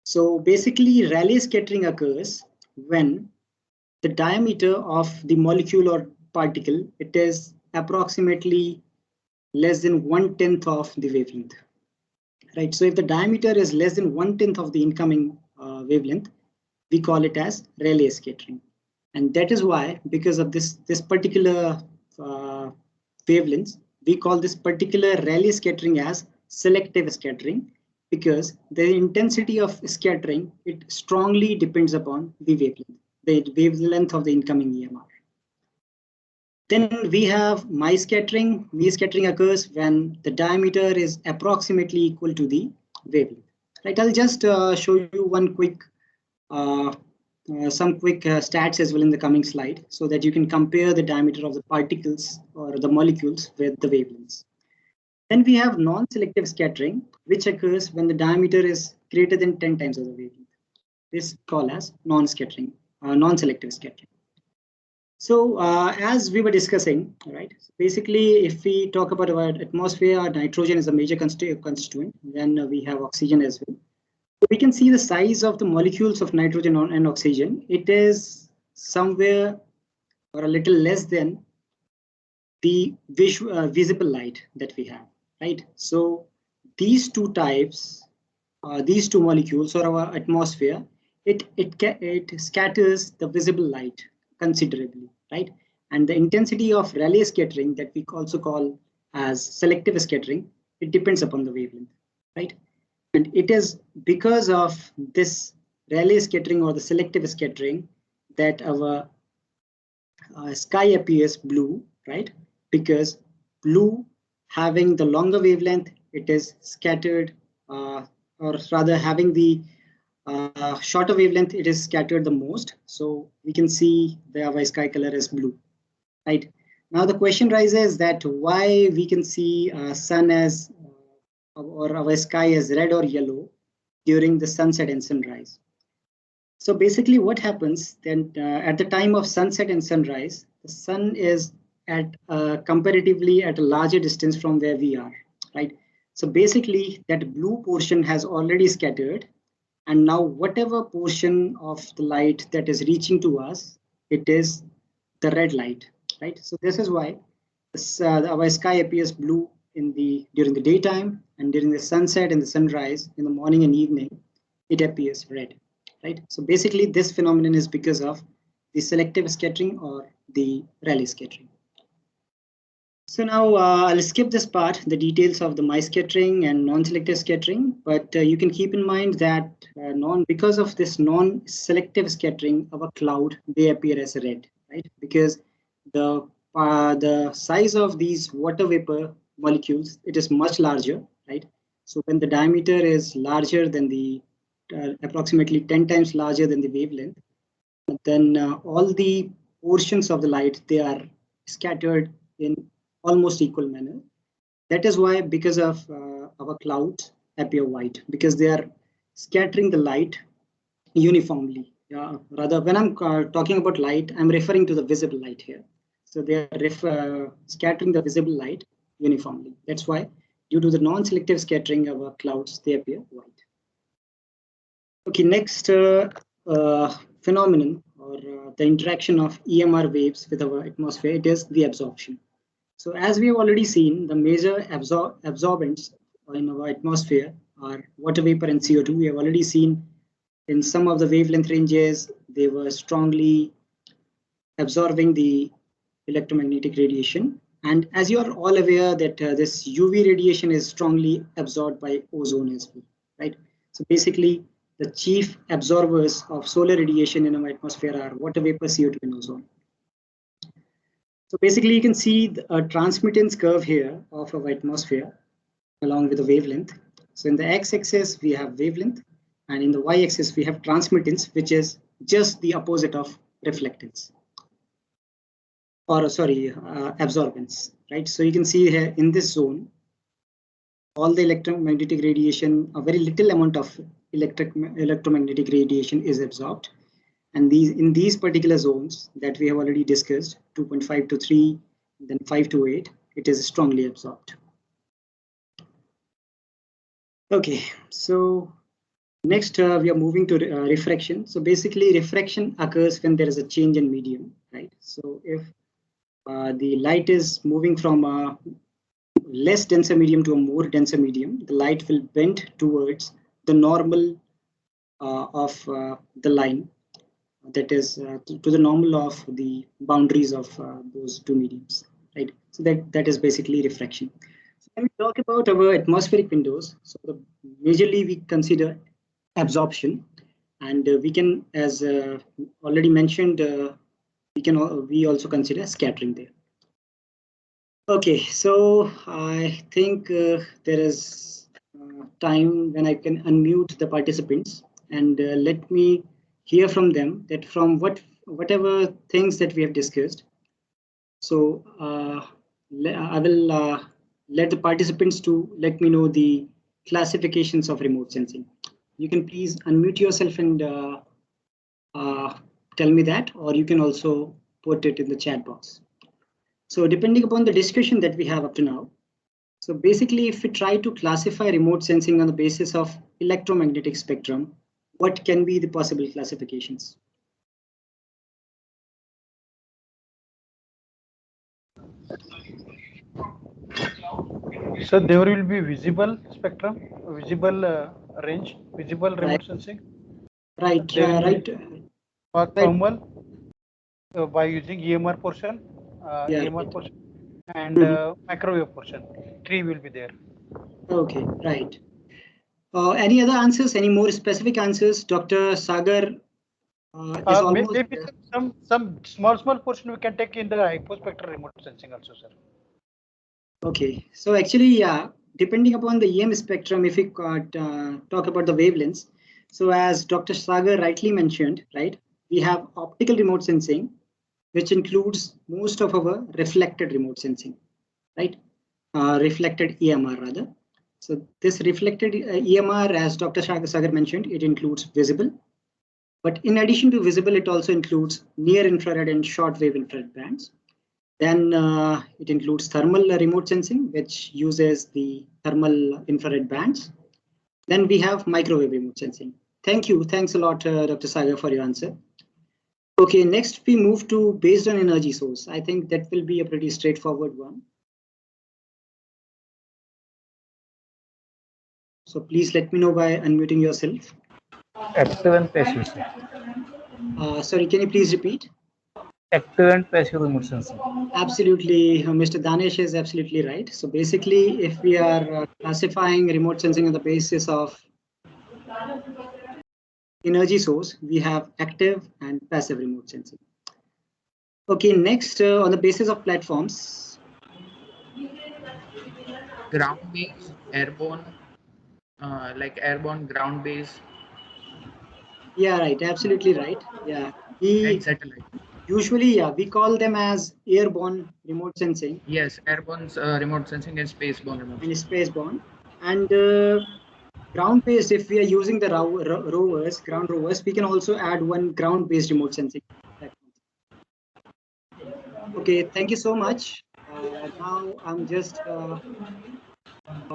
S2: So basically, Rayleigh scattering occurs when the diameter of the molecule or particle, it is approximately less than 1/10 of the wavelength, right? So if the diameter is less than 1/10 of the incoming wavelength, we call it as Rayleigh scattering. And that is why, because of this particular wavelengths, we call this particular Rayleigh scattering as selective scattering, because the intensity of scattering, it strongly depends upon the wavelength of the incoming EMR. Then we have Mie scattering. Mie scattering occurs when the diameter is approximately equal to the wavelength. Right, I'll just show you one quick some quick stats as well in the coming slide, so that you can compare the diameter of the particles or the molecules with the wavelengths. Then we have non-selective scattering, which occurs when the diameter is greater than 10 times of the wavelength. This is called as non-selective scattering. So as we were discussing, right, basically if we talk about our atmosphere, nitrogen is a major constituent, then we have oxygen as well. We can see the size of the molecules of nitrogen and oxygen. It is somewhere or a little less than the visible light that we have, right? So these two types, these two molecules or our atmosphere, it scatters the visible light considerably, right? And the intensity of Rayleigh scattering, that we also call as selective scattering, it depends upon the wavelength, right? And it is because of this Rayleigh scattering or the selective scattering that our sky appears blue, right? Because blue, having the longer wavelength, it is scattered, or rather having the shorter wavelength, it is scattered the most. So we can see our sky color is blue, right? Now the question rises that why we can see sun as or our sky as red or yellow during the sunset and sunrise. So basically what happens then at the time of sunset and sunrise, the sun is at comparatively at a larger distance from where we are, right? So basically that blue portion has already scattered, and now whatever portion of the light that is reaching to us, it is the red light, right? So this is why this, our sky appears blue during the daytime, and during the sunset and the sunrise in the morning and evening, it appears red, right? So basically this phenomenon is because of the selective scattering or the Rayleigh scattering. So now I'll skip this part, the details of the Mie scattering and non-selective scattering, but you can keep in mind that because of this non-selective scattering, our cloud, they appear as red, right? Because the size of these water vapor molecules, it is much larger, right? So when the diameter is larger than the approximately 10 times larger than the wavelength, then all the portions of the light, they are scattered in almost equal manner. That is why, because of our clouds appear white, because they are scattering the light uniformly. Rather, when I'm talking about light, I'm referring to the visible light here. So they are scattering the visible light uniformly. That's why, due to the non-selective scattering of our clouds, they appear white. Okay, next phenomenon or the interaction of EMR waves with our atmosphere, it is the absorption. So as we have already seen, the major absorbents in our atmosphere are water vapor and CO2. We have already seen in some of the wavelength ranges, they were strongly absorbing the electromagnetic radiation. And as you are all aware that this UV radiation is strongly absorbed by ozone as well, right? So basically, the chief absorbers of solar radiation in our atmosphere are water vapor, CO2, and ozone. So basically, you can see a transmittance curve here of our atmosphere along with the wavelength. So in the x-axis, we have wavelength, and in the y-axis, we have transmittance, which is just the opposite of reflectance. Or sorry, absorbance, right? So you can see here in this zone, all the electromagnetic radiation, a very little amount of electromagnetic radiation is absorbed. And in these particular zones that we have already discussed, 2.5 to 3, then 5 to 8, it is strongly absorbed. Okay, so next we are moving to refraction. So basically, refraction occurs when there is a change in medium, right? So if the light is moving from a less denser medium to a more denser medium, the light will bend towards the normal of the line that is to the normal of the boundaries of those two mediums, right? So that is basically refraction. So when we talk about our atmospheric windows, so majorly we consider absorption, and we can, as already mentioned, we also consider scattering there. Okay, so I think there is time when I can unmute the participants, and let me hear from them that from whatever things that we have discussed. So I will let the participants to let me know the classifications of remote sensing. You can please unmute yourself and tell me that, or you can also put it in the chat box. So depending upon the discussion that we have up to now, so basically if we try to classify remote sensing on the basis of electromagnetic spectrum, what can be the possible classifications?
S3: So there will be visible spectrum, visible range, visible remote sensing.
S2: Right, right.
S3: For thermal by using EMR portion, EMR portion, and microwave portion. Three will be there.
S2: Okay, right. Any other answers? Any more specific answers? Dr. Sagar is almost.
S3: Maybe some small portion we can take in the hypospectral remote sensing also, sir.
S2: Okay, so actually, yeah, depending upon the EM spectrum, if we talk about the wavelengths, so as Dr. Sagar rightly mentioned, right, we have optical remote sensing, which includes most of our reflected remote sensing, right? Reflected EMR rather. So this reflected EMR, as Dr. Sagar mentioned, it includes visible. But in addition to visible, it also includes near infrared and short wave infrared bands. Then it includes thermal remote sensing, which uses the thermal infrared bands. Then we have microwave remote sensing. Thank you. Thanks a lot, Dr. Sagar, for your answer. Okay, next we move to based on energy source. I think that will be a pretty straightforward one. So please let me know by unmuting yourself.
S4: Active and passive.
S2: Sorry, can you please repeat?
S4: Active and passive remote sensing.
S2: Absolutely, Mr. Danesh is absolutely right. So basically, if we are classifying remote sensing on the basis of energy source, we have active and passive remote sensing. Okay, next on the basis of platforms.
S5: Ground-based, airborne, like airborne, ground-based.
S2: Yeah, right. Absolutely right. Yeah,
S5: And satellite.
S2: Usually, yeah, we call them as airborne remote sensing.
S5: Yes, airborne remote sensing and spaceborne remote sensing.
S2: And spaceborne. And ground-based, if we are using the ground rovers, we can also add one ground-based remote sensing platform. Okay, thank you so much. Now I'm just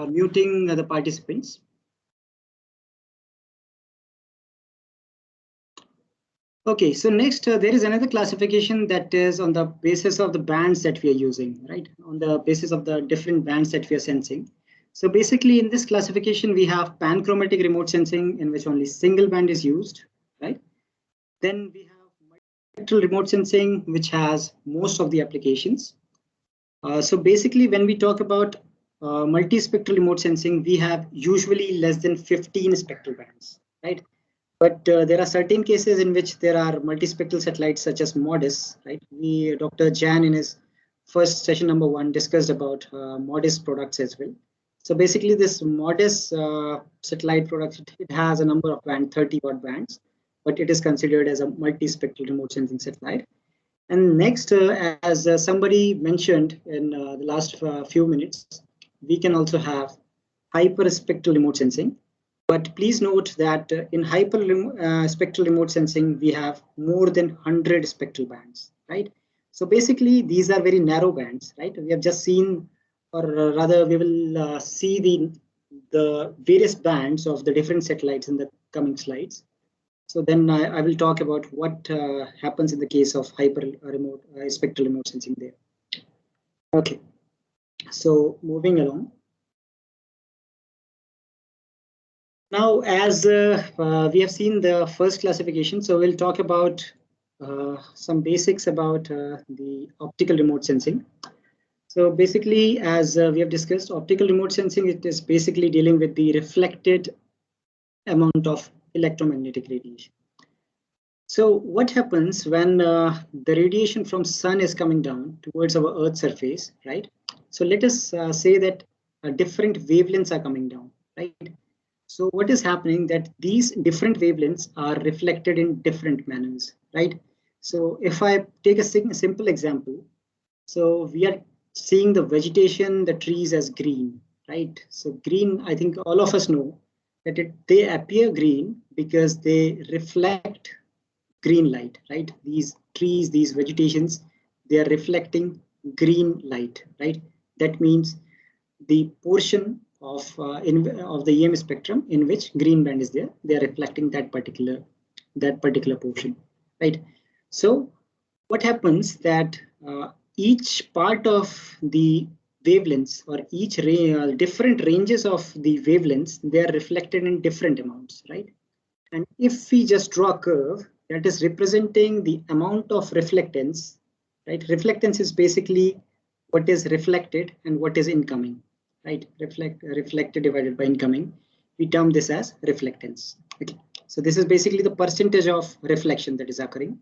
S2: muting the participants. Okay, so next there is another classification that is on the basis of the bands that we are using, right? On the basis of the different bands that we are sensing. So basically in this classification, we have panchromatic remote sensing in which only single band is used, right? Then we have multispectral remote sensing, which has most of the applications. So basically when we talk about multispectral remote sensing, we have usually less than 15 spectral bands, right? But there are certain cases in which there are multispectral satellites such as MODIS, right? Dr. Jan in his first session number 1 discussed about MODIS products as well. So basically this MODIS satellite product, it has a number of bands, 30 odd bands, but it is considered as a multispectral remote sensing satellite. And next, as somebody mentioned in the last few minutes, we can also have hyperspectral remote sensing. But please note that in hyperspectral remote sensing, we have more than 100 spectral bands, right? So basically, these are very narrow bands, right? We have just seen, or rather, we will see the various bands of the different satellites in the coming slides. So then I will talk about what happens in the case of spectral remote sensing there. Okay, so moving along. Now, as we have seen the first classification, so we'll talk about some basics about the optical remote sensing. So basically, as we have discussed, optical remote sensing, it is basically dealing with the reflected amount of electromagnetic radiation. So what happens when the radiation from sun is coming down towards our Earth's surface, right? So let us say that different wavelengths are coming down, right? So what is happening that these different wavelengths are reflected in different manners, right? So if I take a simple example, so we are seeing the vegetation, the trees as green, right? So green, I think all of us know that they appear green because they reflect green light, right? These trees, these vegetations, they are reflecting green light, right? That means the portion of the EM spectrum in which green band is there, they are reflecting that particular portion, right? So what happens that each part of the wavelengths or each different ranges of the wavelengths, they are reflected in different amounts, right? And if we just draw a curve that is representing the amount of reflectance, right? Reflectance is basically what is reflected and what is incoming, right? Reflected divided by incoming. We term this as reflectance. Okay. So this is basically the percentage of reflection that is occurring.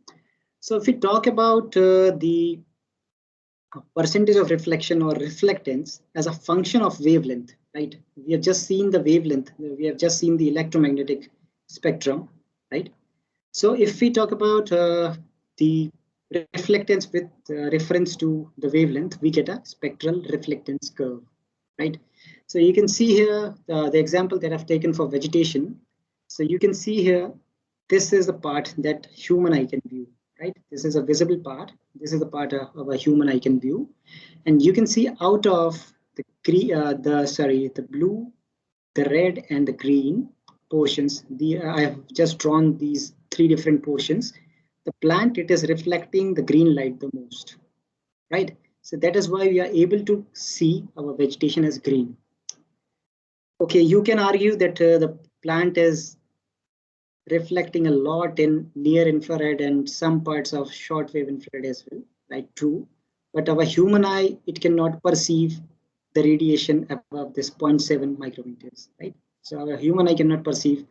S2: So if we talk about the percentage of reflection or reflectance as a function of wavelength, right? We have just seen the wavelength. We have just seen the electromagnetic spectrum, right? So if we talk about the reflectance with reference to the wavelength, we get a spectral reflectance curve, right? So you can see here the example that I've taken for vegetation. So you can see here, this is the part that human eye can view, right? This is a visible part. This is the part of a human eye can view, and you can see out of the the blue, the red, and the green portions. I have just drawn these three different portions. The plant, it is reflecting the green light the most, right? So that is why we are able to see our vegetation as green. Okay, you can argue that the plant is reflecting a lot in near infrared and some parts of shortwave infrared as well, right? True. But our human eye, it cannot perceive the radiation above this 0.7 micrometers, right? So our human eye cannot perceive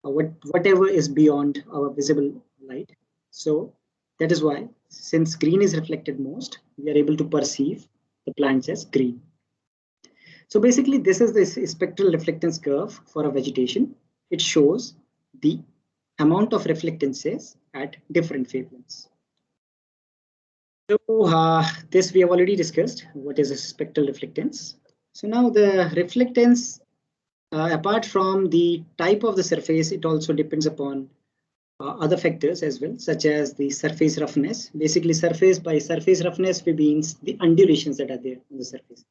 S2: whatever is beyond our visible light. So that is why, since green is reflected most, we are able to perceive the plants as green. So basically, this is the spectral reflectance curve for a vegetation. It shows the amount of reflectances at different wavelengths. So this we have already discussed. What is a spectral reflectance? So now the reflectance, apart from the type of the surface, it also depends upon other factors as well, such as the surface roughness. Basically, by surface roughness, we means the undulations that are there on the surface,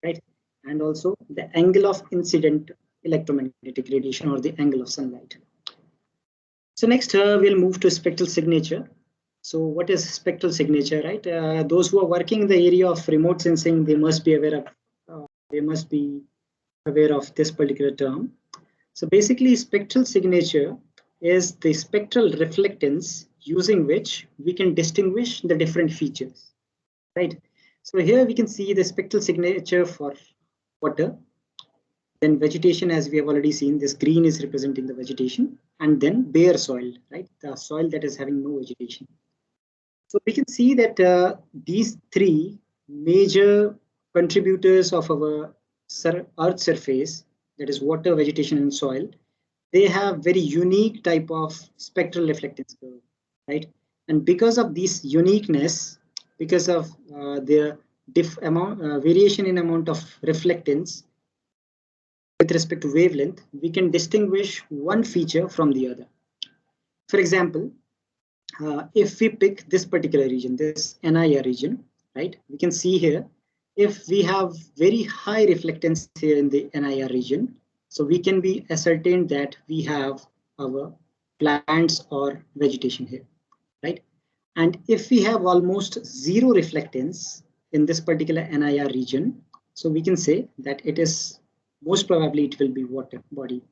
S2: right? And also the angle of incident electromagnetic radiation or the angle of sunlight. So next we'll move to spectral signature. So what is spectral signature, right? Those who are working in the area of remote sensing, they must be aware of this particular term. So basically, spectral signature is the spectral reflectance using which we can distinguish the different features, right? So here we can see the spectral signature for water, then vegetation, as we have already seen, this green is representing the vegetation, and then bare soil, right? The soil that is having no vegetation. So we can see that these three major contributors of our Earth surface, that is water, vegetation, and soil, they have very unique type of spectral reflectance curve, right? And because of this uniqueness, because of their variation in amount of reflectance with respect to wavelength, we can distinguish one feature from the other. For example, if we pick this particular region, this NIR region, right? We can see here, if we have very high reflectance here in the NIR region, so we can be ascertained that we have our plants or vegetation here, right? And if we have almost zero reflectance in this particular NIR region, so we can say that it is most probably it will be water body.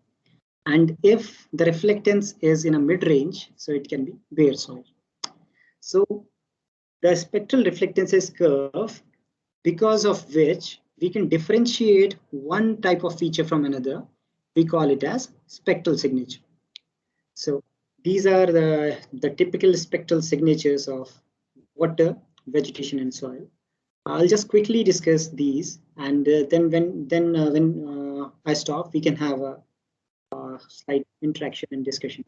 S2: And if the reflectance is in a mid-range, so it can be bare soil. So the spectral reflectances curve, because of which we can differentiate one type of feature from another, we call it as spectral signature. So these are the typical spectral signatures of water, vegetation, and soil. I'll just quickly discuss these, and then when I stop, we can have a slight interaction and discussion.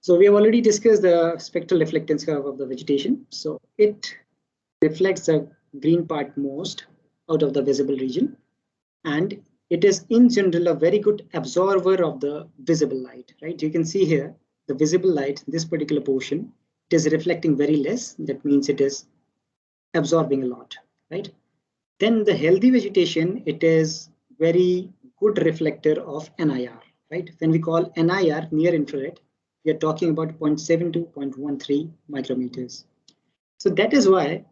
S2: So we have already discussed the spectral reflectance curve of the vegetation. So it reflects the green part most out of the visible region, and it is in general a very good absorber of the visible light, right? You can see here the visible light, this particular portion, it is reflecting very less. That means it is absorbing a lot, right? Then the healthy vegetation, it is very good reflector of NIR, right? When we call NIR, near infrared, we are talking about 0.7 to 0.13 micrometers. So that is why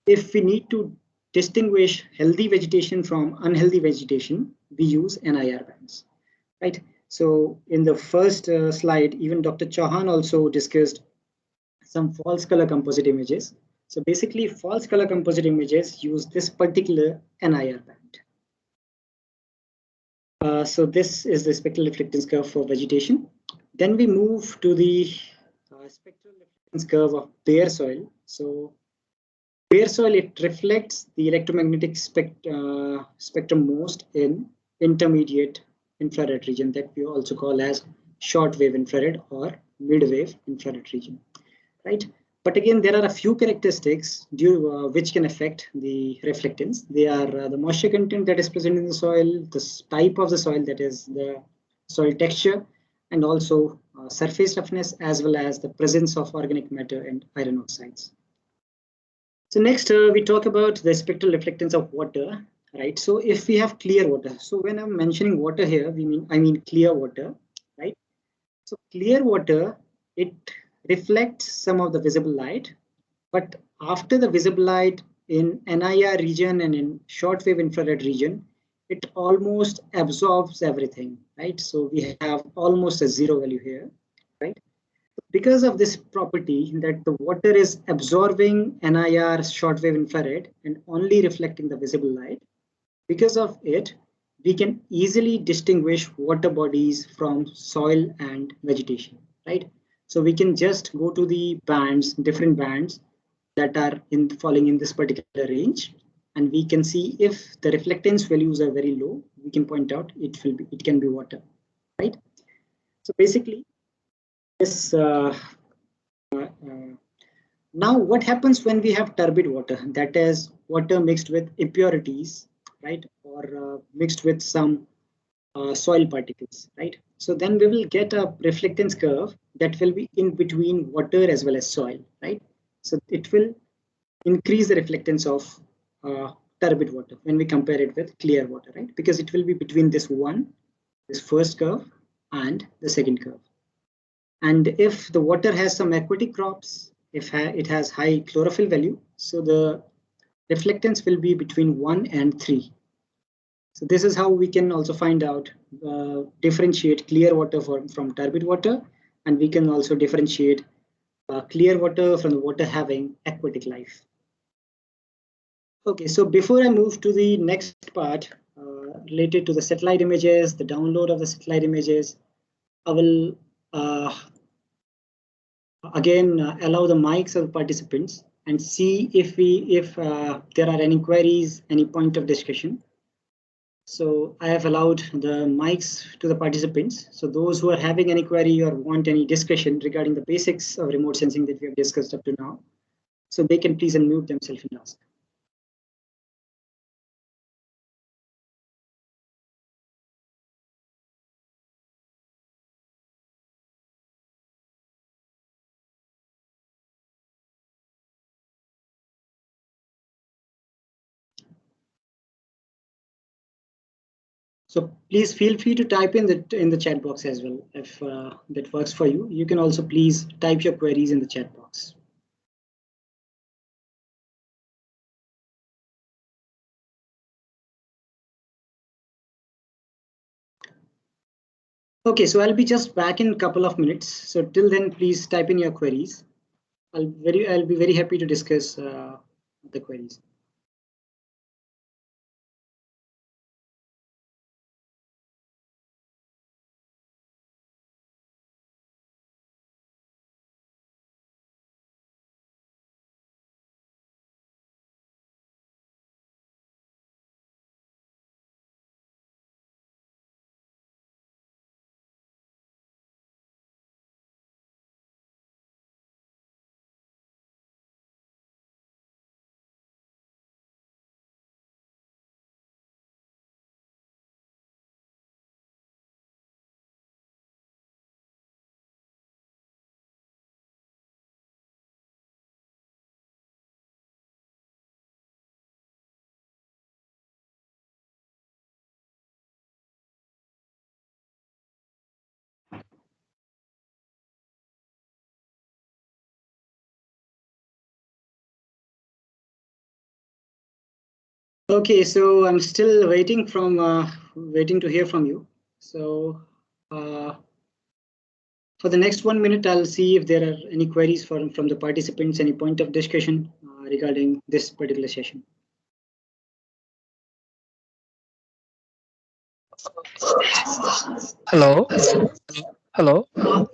S2: if we need to distinguish healthy vegetation from unhealthy vegetation, we use NIR bands, right? So in the first slide, even Dr. Chauhan also discussed some false color composite images. So basically, false color composite images use this particular NIR band. So this is the spectral reflectance curve for vegetation. Then we move to the spectral reflectance curve of bare soil. So bare soil, it reflects the electromagnetic spectrum most in intermediate infrared region that we also call as short wave infrared or mid wave infrared region, right? But again, there are a few characteristics which can affect the reflectance. They are the moisture content that is present in the soil, the type of the soil, that is the soil texture, and also surface roughness, as well as the presence of organic matter and iron oxides. So next, we talk about the spectral reflectance of water, right? So if we have clear water, so when I'm mentioning water here, I mean clear water, right? So clear water, it reflects some of the visible light, but after the visible light in NIR region and in shortwave infrared region, it almost absorbs everything, right? So we have almost a zero value here, right? Because of this property that the water is absorbing NIR shortwave infrared and only reflecting the visible light, because of it, we can easily distinguish water bodies from soil and vegetation, right? So we can just go to the bands, different bands that are falling in this particular range, and we can see if the reflectance values are very low, we can point out it can be water, right? So basically, this now what happens when we have turbid water, that is water mixed with impurities, right, or mixed with some soil particles, right? So then we will get a reflectance curve that will be in between water as well as soil, right? So it will increase the reflectance of turbid water when we compare it with clear water, right? Because it will be between this first curve and the second curve. And if the water has some aquatic crops, if it has high chlorophyll value, so the reflectance will be between 1 and 3. So this is how we can also find out, differentiate clear water from turbid water, and we can also differentiate clear water from the water having aquatic life. Okay, so before I move to the next part related to the satellite images, the download of the satellite images, I will again allow the mics of participants and see if there are any queries, any point of discussion. So I have allowed the mics to the participants. So those who are having any query or want any discussion regarding the basics of remote sensing that we have discussed up to now, so they can please unmute themselves and ask. So please feel free to type in the chat box as well if that works for you. You can also please type your queries in the chat box. Okay, so I'll be just back in a couple of minutes. So till then, please type in your queries. I'll be very happy to discuss the queries. Okay, so I'm still waiting to hear from you. So for the next 1 minute, I'll see if there are any queries from the participants, any point of discussion regarding this particular session.
S4: Hello. Hello.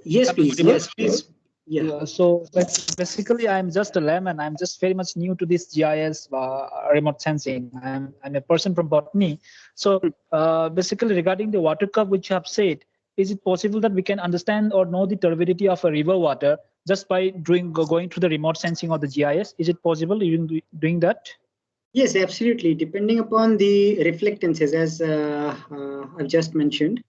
S2: Yes, please. Yes, please. Yeah.
S4: So basically, I'm just a layman. I'm just very much new to this GIS remote sensing. I'm a person from botany. So basically, regarding the water curve, which you have said, is it possible that we can understand or know the turbidity of a river water just by going through the remote sensing or the GIS? Is it possible even doing that?
S2: Yes, absolutely. Depending upon the reflectances, as I've just mentioned.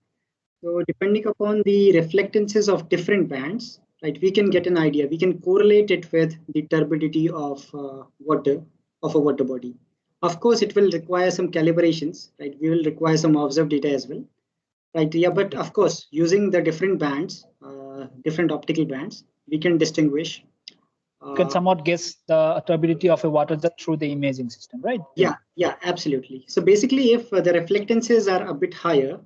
S2: So depending upon the reflectances of different bands, right, we can get an idea. We can correlate it with the turbidity of water of a water body. Of course, it will require some calibrations, right? We will require some observed data as well, right? Yeah, but of course, using the different bands, different optical bands, we can distinguish.
S4: You can somewhat guess the turbidity of a water just through the imaging system, right?
S2: Yeah, absolutely. So basically, if the reflectances are a bit higher,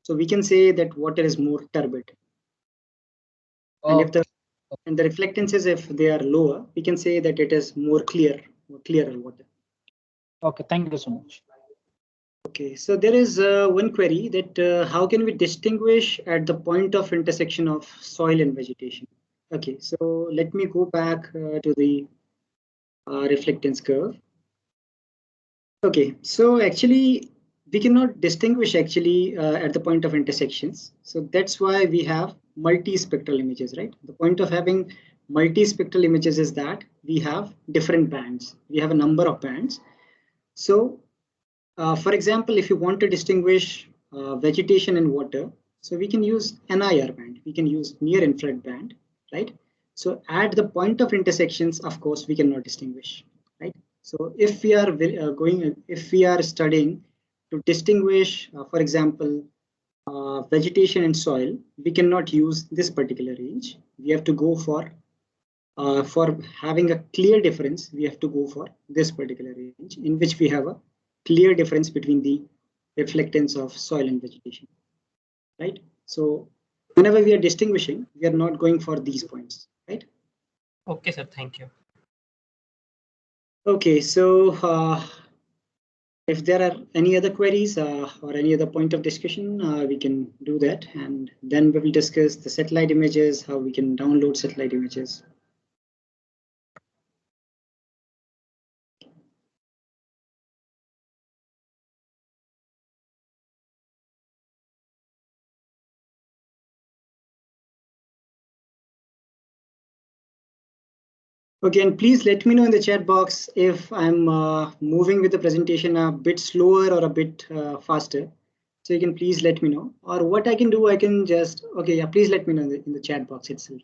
S2: so we can say that water is more turbid. And if the reflectances, if they are lower, we can say that it is more clearer water.
S4: Okay, thank you so much.
S2: Okay, so there is one query that how can we distinguish at the point of intersection of soil and vegetation? Okay, so let me go back to the reflectance curve. Okay, so actually we cannot distinguish actually at the point of intersections. So that's why we have multispectral images, right? The point of having multispectral images is that we have different bands. We have a number of bands. So for example, if you want to distinguish vegetation and water, so we can use NIR band, we can use near infrared band, right? So at the point of intersections, of course, we cannot distinguish, right? So if we are if we are studying to distinguish, for example, vegetation and soil, we cannot use this particular range. We have to go for having a clear difference, we have to go for this particular range in which we have a clear difference between the reflectance of soil and vegetation, right? So whenever we are distinguishing, we are not going for these points, right?
S6: Okay, sir. Thank you.
S2: Okay, so if there are any other queries or any other point of discussion, we can do that. And then we will discuss the satellite images, how we can download satellite images. Okay, and please let me know in the chat box if I'm moving with the presentation a bit slower or a bit faster. So you can please let me know. Or what I can do, I can just, okay, yeah, please let me know in the chat box itself.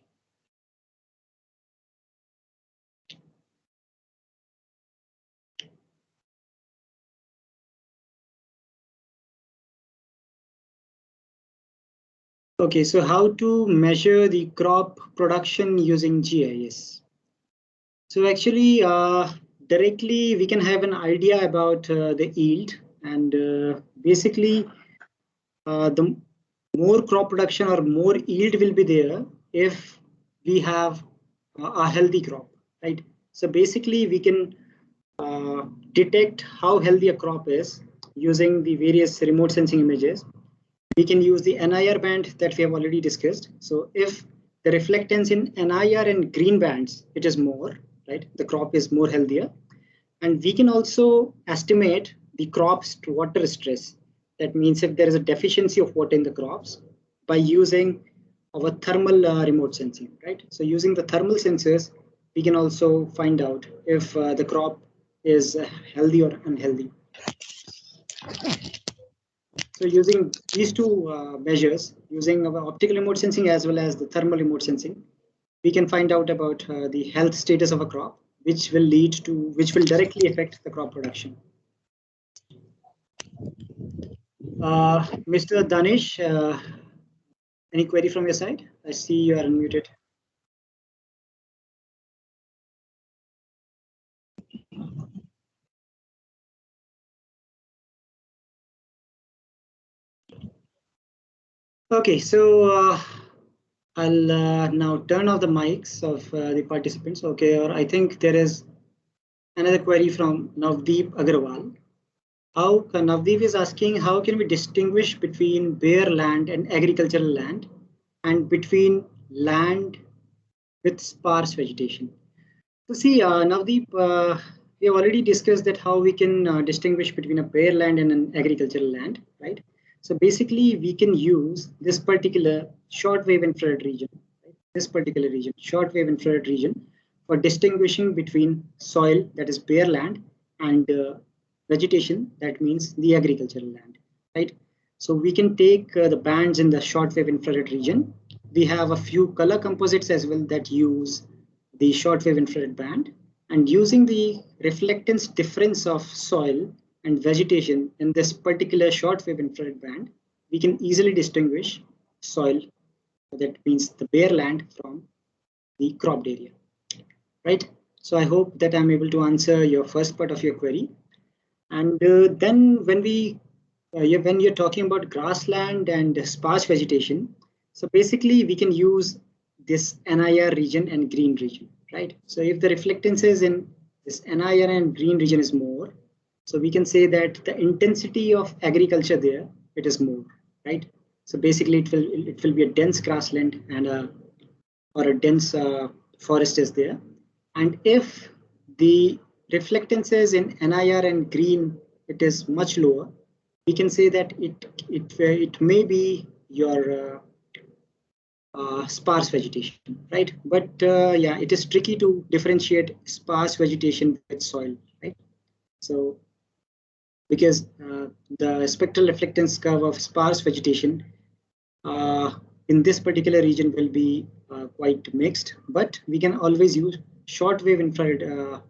S2: Okay, so how to measure the crop production using GIS? So actually, directly we can have an idea about the yield, and basically the more crop production or more yield will be there if we have a healthy crop, right? So basically we can detect how healthy a crop is using the various remote sensing images. We can use the NIR band that we have already discussed. So if the reflectance in NIR and green bands, it is more, right? The crop is more healthier. And we can also estimate the crop's water stress. That means if there is a deficiency of water in the crops by using our thermal remote sensing, right? So using the thermal sensors, we can also find out if the crop is healthy or unhealthy. So using these two measures, using our optical remote sensing as well as the thermal remote sensing, we can find out about the health status of a crop, which will directly affect the crop production. Mr. Danish, any query from your side? I see you are unmuted. Okay, so I'll now turn off the mics of the participants. Okay, or I think there is another query from Navdeep Agarwal. Navdeep is asking, how can we distinguish between bare land and agricultural land, and between land with sparse vegetation? So see, Navdeep, we have already discussed that how we can distinguish between a bare land and an agricultural land, right? So basically, we can use this particular shortwave infrared region, right? This particular region, shortwave infrared region, for distinguishing between soil, that is bare land, and vegetation, that means the agricultural land, right? So we can take the bands in the shortwave infrared region. We have a few color composites as well that use the shortwave infrared band, and using the reflectance difference of soil and vegetation in this particular shortwave infrared band, we can easily distinguish soil, that means the bare land, from the cropped area, right? So I hope that I'm able to answer your first part of your query. And then when you're talking about grassland and sparse vegetation, so basically we can use this NIR region and green region, right? So if the reflectances in this NIR and green region is more, so we can say that the intensity of agriculture there, it is more, right? So basically it will be a dense grassland and a dense forest is there. And if the reflectances in NIR and green, it is much lower, we can say that it may be your sparse vegetation, right? But yeah, it is tricky to differentiate sparse vegetation with soil, right? So because the spectral reflectance curve of sparse vegetation in this particular region will be quite mixed, but we can always use shortwave infrared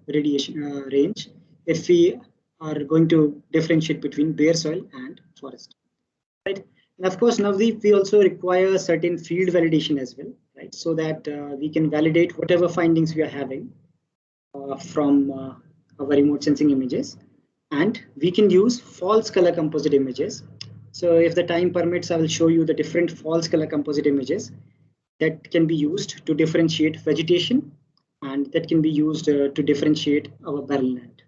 S2: radiation range if we are going to differentiate between bare soil and forest, right? And of course, Navdeep, we also require certain field validation as well, right? So that we can validate whatever findings we are having from our remote sensing images, and we can use false color composite images. So if the time permits, I will show you the different false color composite images that can be used to differentiate vegetation, and that can be used to differentiate our barren land.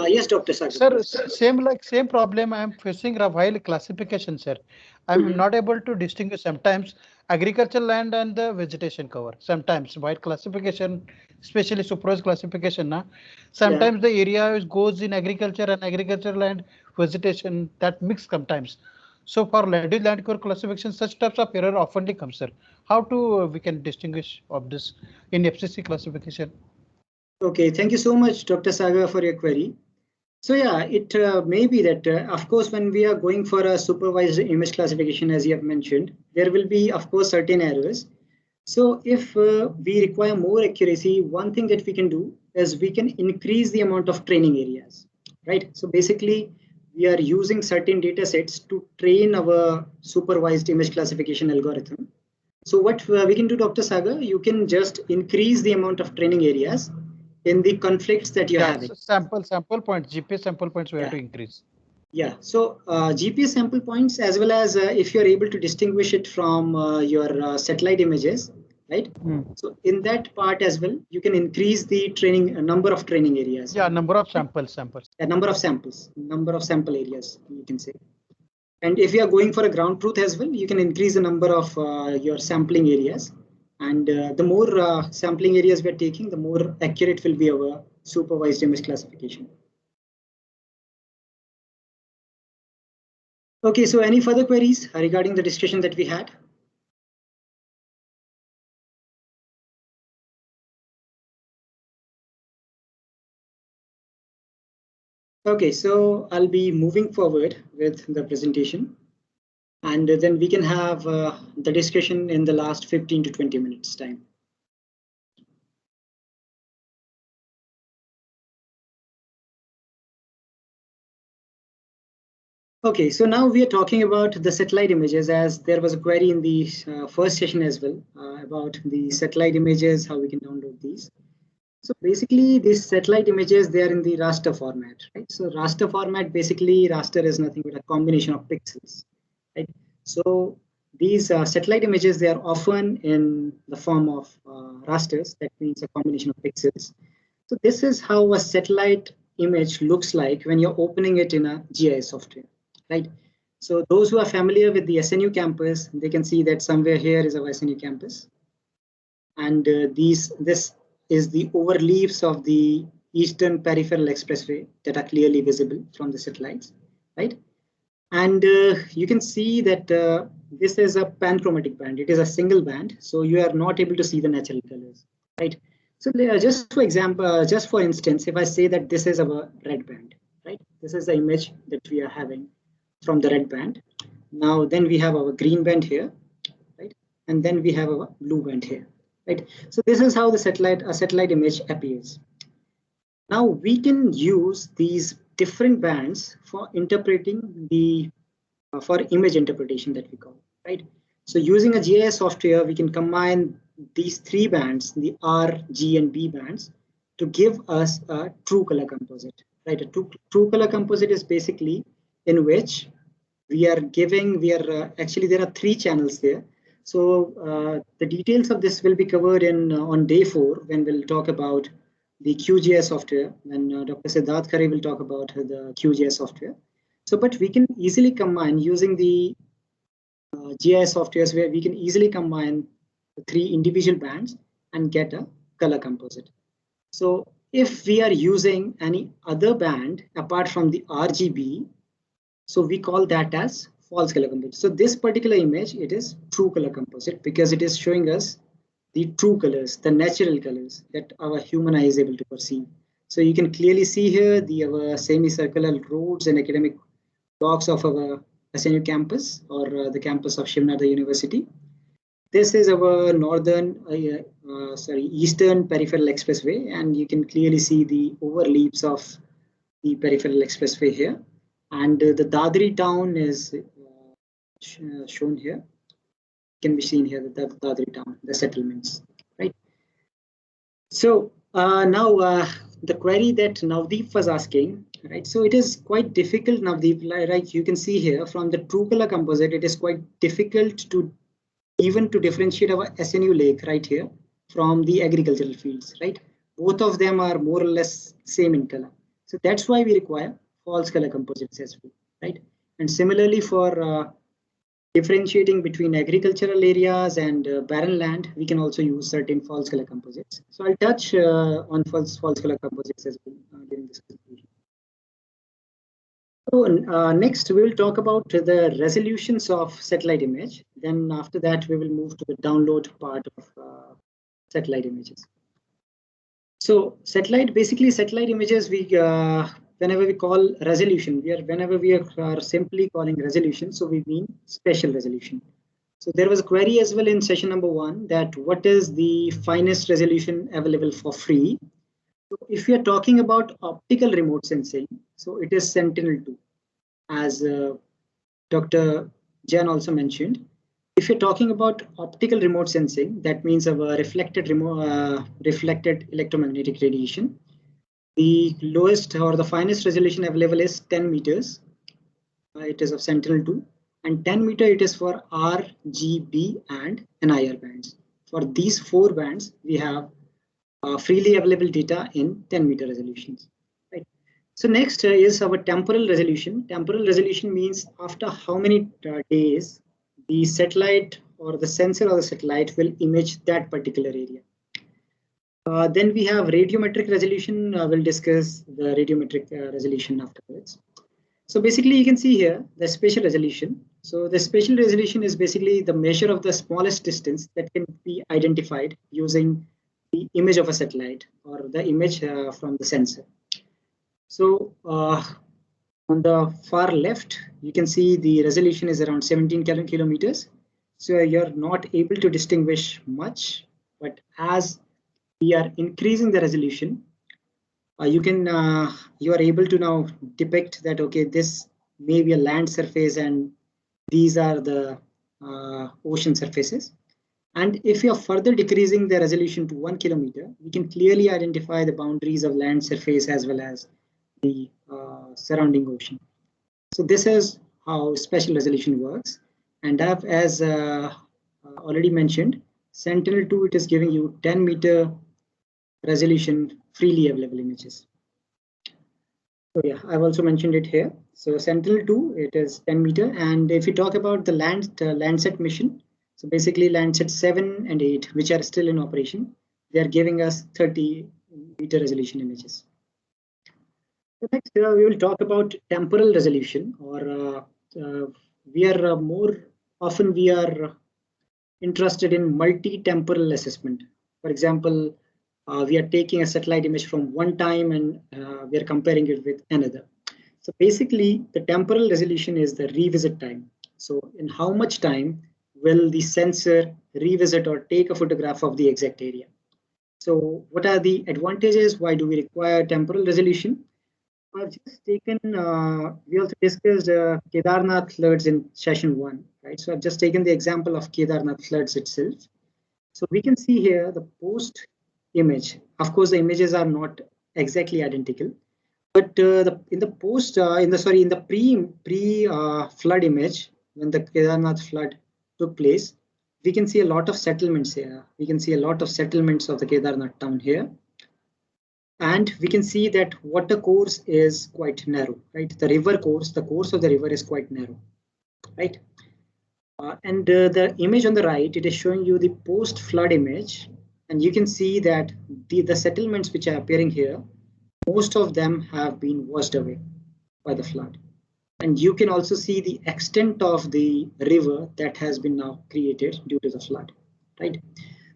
S2: Yes, Dr. Sagar.
S3: Sir, same problem I am facing while classification, sir. I'm not able to distinguish sometimes agricultural land and the vegetation cover. Sometimes while classification, especially supervised classification, sometimes the area goes in agriculture and agricultural land, vegetation, that mix sometimes. So for land cover classification, such types of error oftenly comes, sir. How to we can distinguish of this in FCC classification?
S2: Okay, thank you so much, Dr. Sagar, for your query. So yeah, it may be that, of course, when we are going for a supervised image classification, as you have mentioned, there will be, of course, certain errors. So if we require more accuracy, one thing that we can do is we can increase the amount of training areas, right? So basically, we are using certain data sets to train our supervised image classification algorithm. So what we can do, Dr. Sagar, you can just increase the amount of training areas in the conflicts that you're having.
S3: Sample points, GPS sample points we have to increase.
S2: Yeah, so GPS sample points, as well as if you're able to distinguish it from your satellite images, right? So in that part as well, you can increase the training number of training areas.
S3: Yeah, number of samples.
S2: Number of sample areas, you can say. And if you are going for a ground truth as well, you can increase the number of your sampling areas. And the more sampling areas we are taking, the more accurate will be our supervised image classification. Okay, so any further queries regarding the discussion that we had? Okay, so I'll be moving forward with the presentation, and then we can have the discussion in the last 15 to 20 minutes time. Okay, so now we are talking about the satellite images, as there was a query in the first session as well about the satellite images, how we can download these. So basically, these satellite images, they are in the raster format, right? So raster format, basically raster is nothing but a combination of pixels, right? So these satellite images, they are often in the form of rasters. That means a combination of pixels. So this is how a satellite image looks like when you're opening it in a GIS software, right? So those who are familiar with the SNU campus, they can see that somewhere here is our SNU campus. And this is the overleaves of the Eastern Peripheral Expressway that are clearly visible from the satellites, right? And you can see that this is a panchromatic band. It is a single band, so you are not able to see the natural colors, right? So just for example, just for instance, if I say that this is our red band, right? This is the image that we are having from the red band. Now, then we have our green band here, right? And then we have our blue band here, right? So this is how the satellite image appears. Now we can use these different bands for interpreting the for image interpretation that we call, right? So using a GIS software, we can combine these three bands, the R, G, and B bands, to give us a true color composite, right? A true color composite is basically in which we are actually there are three channels there. So the details of this will be covered in on day 4 when we'll talk about the QGIS software, when Dr. Siddharth Khare will talk about the QGIS software. So, but we can easily combine using the GIS softwares where we can easily combine the 3 individual bands and get a color composite. So if we are using any other band apart from the RGB, so we call that as false color composite. So this particular image, it is true color composite because it is showing us the true colors, the natural colors that our human eye is able to perceive. So you can clearly see here our semicircular roads and academic blocks of our SNU campus or the campus of Shiv Nardar University. This is our Eastern Peripheral Expressway, and you can clearly see the overleaps of the Peripheral Expressway here. And the Dadri town is shown here. Can be seen here, the Dadri town, the settlements, right? So now the query that Navdeep was asking, right? So it is quite difficult, Navdeep, right? You can see here from the true color composite, it is quite difficult to even to differentiate our SNU lake right here from the agricultural fields, right? Both of them are more or less same in color. So that's why we require false color composites as well, right? And similarly for differentiating between agricultural areas and barren land, we can also use certain false color composites. So I'll touch on false color composites as well during this presentation. So next we will talk about the resolutions of satellite image. Then after that we will move to the download part of satellite images. So basically satellite images, we whenever we call resolution, whenever we are simply calling resolution, so we mean spatial resolution. So there was a query as well in session number 1 that what is the finest resolution available for free? So if we are talking about optical remote sensing, so it is Sentinel-2, as Dr. Jan also mentioned. if you're talking about optical remote sensing, that means of a reflected electromagnetic radiation. The lowest or the finest resolution available is 10 meters. It is of Sentinel-2, and 10 meter it is for R, G, B, and NIR bands. For these 4 bands, we have freely available data in 10 meter resolutions. Right. So next is our temporal resolution. Temporal resolution means after how many days the satellite or the sensor or the satellite will image that particular area. Then we have radiometric resolution. We'll discuss the radiometric resolution afterwards. So basically you can see here the spatial resolution. So the spatial resolution is basically the measure of the smallest distance that can be identified using the image of a satellite or the image from the sensor. So on the far left, you can see the resolution is around 17 kilometers. So you're not able to distinguish much, but as we are increasing the resolution, you are able to now depict that, okay, this may be a land surface and these are the ocean surfaces. And if you are further decreasing the resolution to 1 kilometer, we can clearly identify the boundaries of land surface as well as the surrounding ocean. So this is how spatial resolution works. And as already mentioned, Sentinel-2, it is giving you 10 meter resolution freely available images. So yeah, I've also mentioned it here. So Sentinel-2, it is 10 meter. And if you talk about the Landsat mission, so basically Landsat 7 and 8, which are still in operation, they are giving us 30 meter resolution images. So next, we will talk about temporal resolution, or we are more often we are interested in multi-temporal assessment. For example, we are taking a satellite image from one time and we are comparing it with another. So basically, the temporal resolution is the revisit time. So in how much time will the sensor revisit or take a photograph of the exact area? So what are the advantages? Why do we require temporal resolution? I've just taken, we also discussed Kedarnath floods in session 1, right? So I've just taken the example of Kedarnath floods itself. So we can see here the post image. Of course, the images are not exactly identical, but in the pre flood image, when the Kedarnath flood took place, we can see a lot of settlements here. We can see a lot of settlements of the Kedarnath town here. And we can see that water course is quite narrow, right? The river course, the course of the river is quite narrow, right? And the image on the right, it is showing you the post-flood image. And you can see that the settlements which are appearing here, most of them have been washed away by the flood. And you can also see the extent of the river that has been now created due to the flood, right?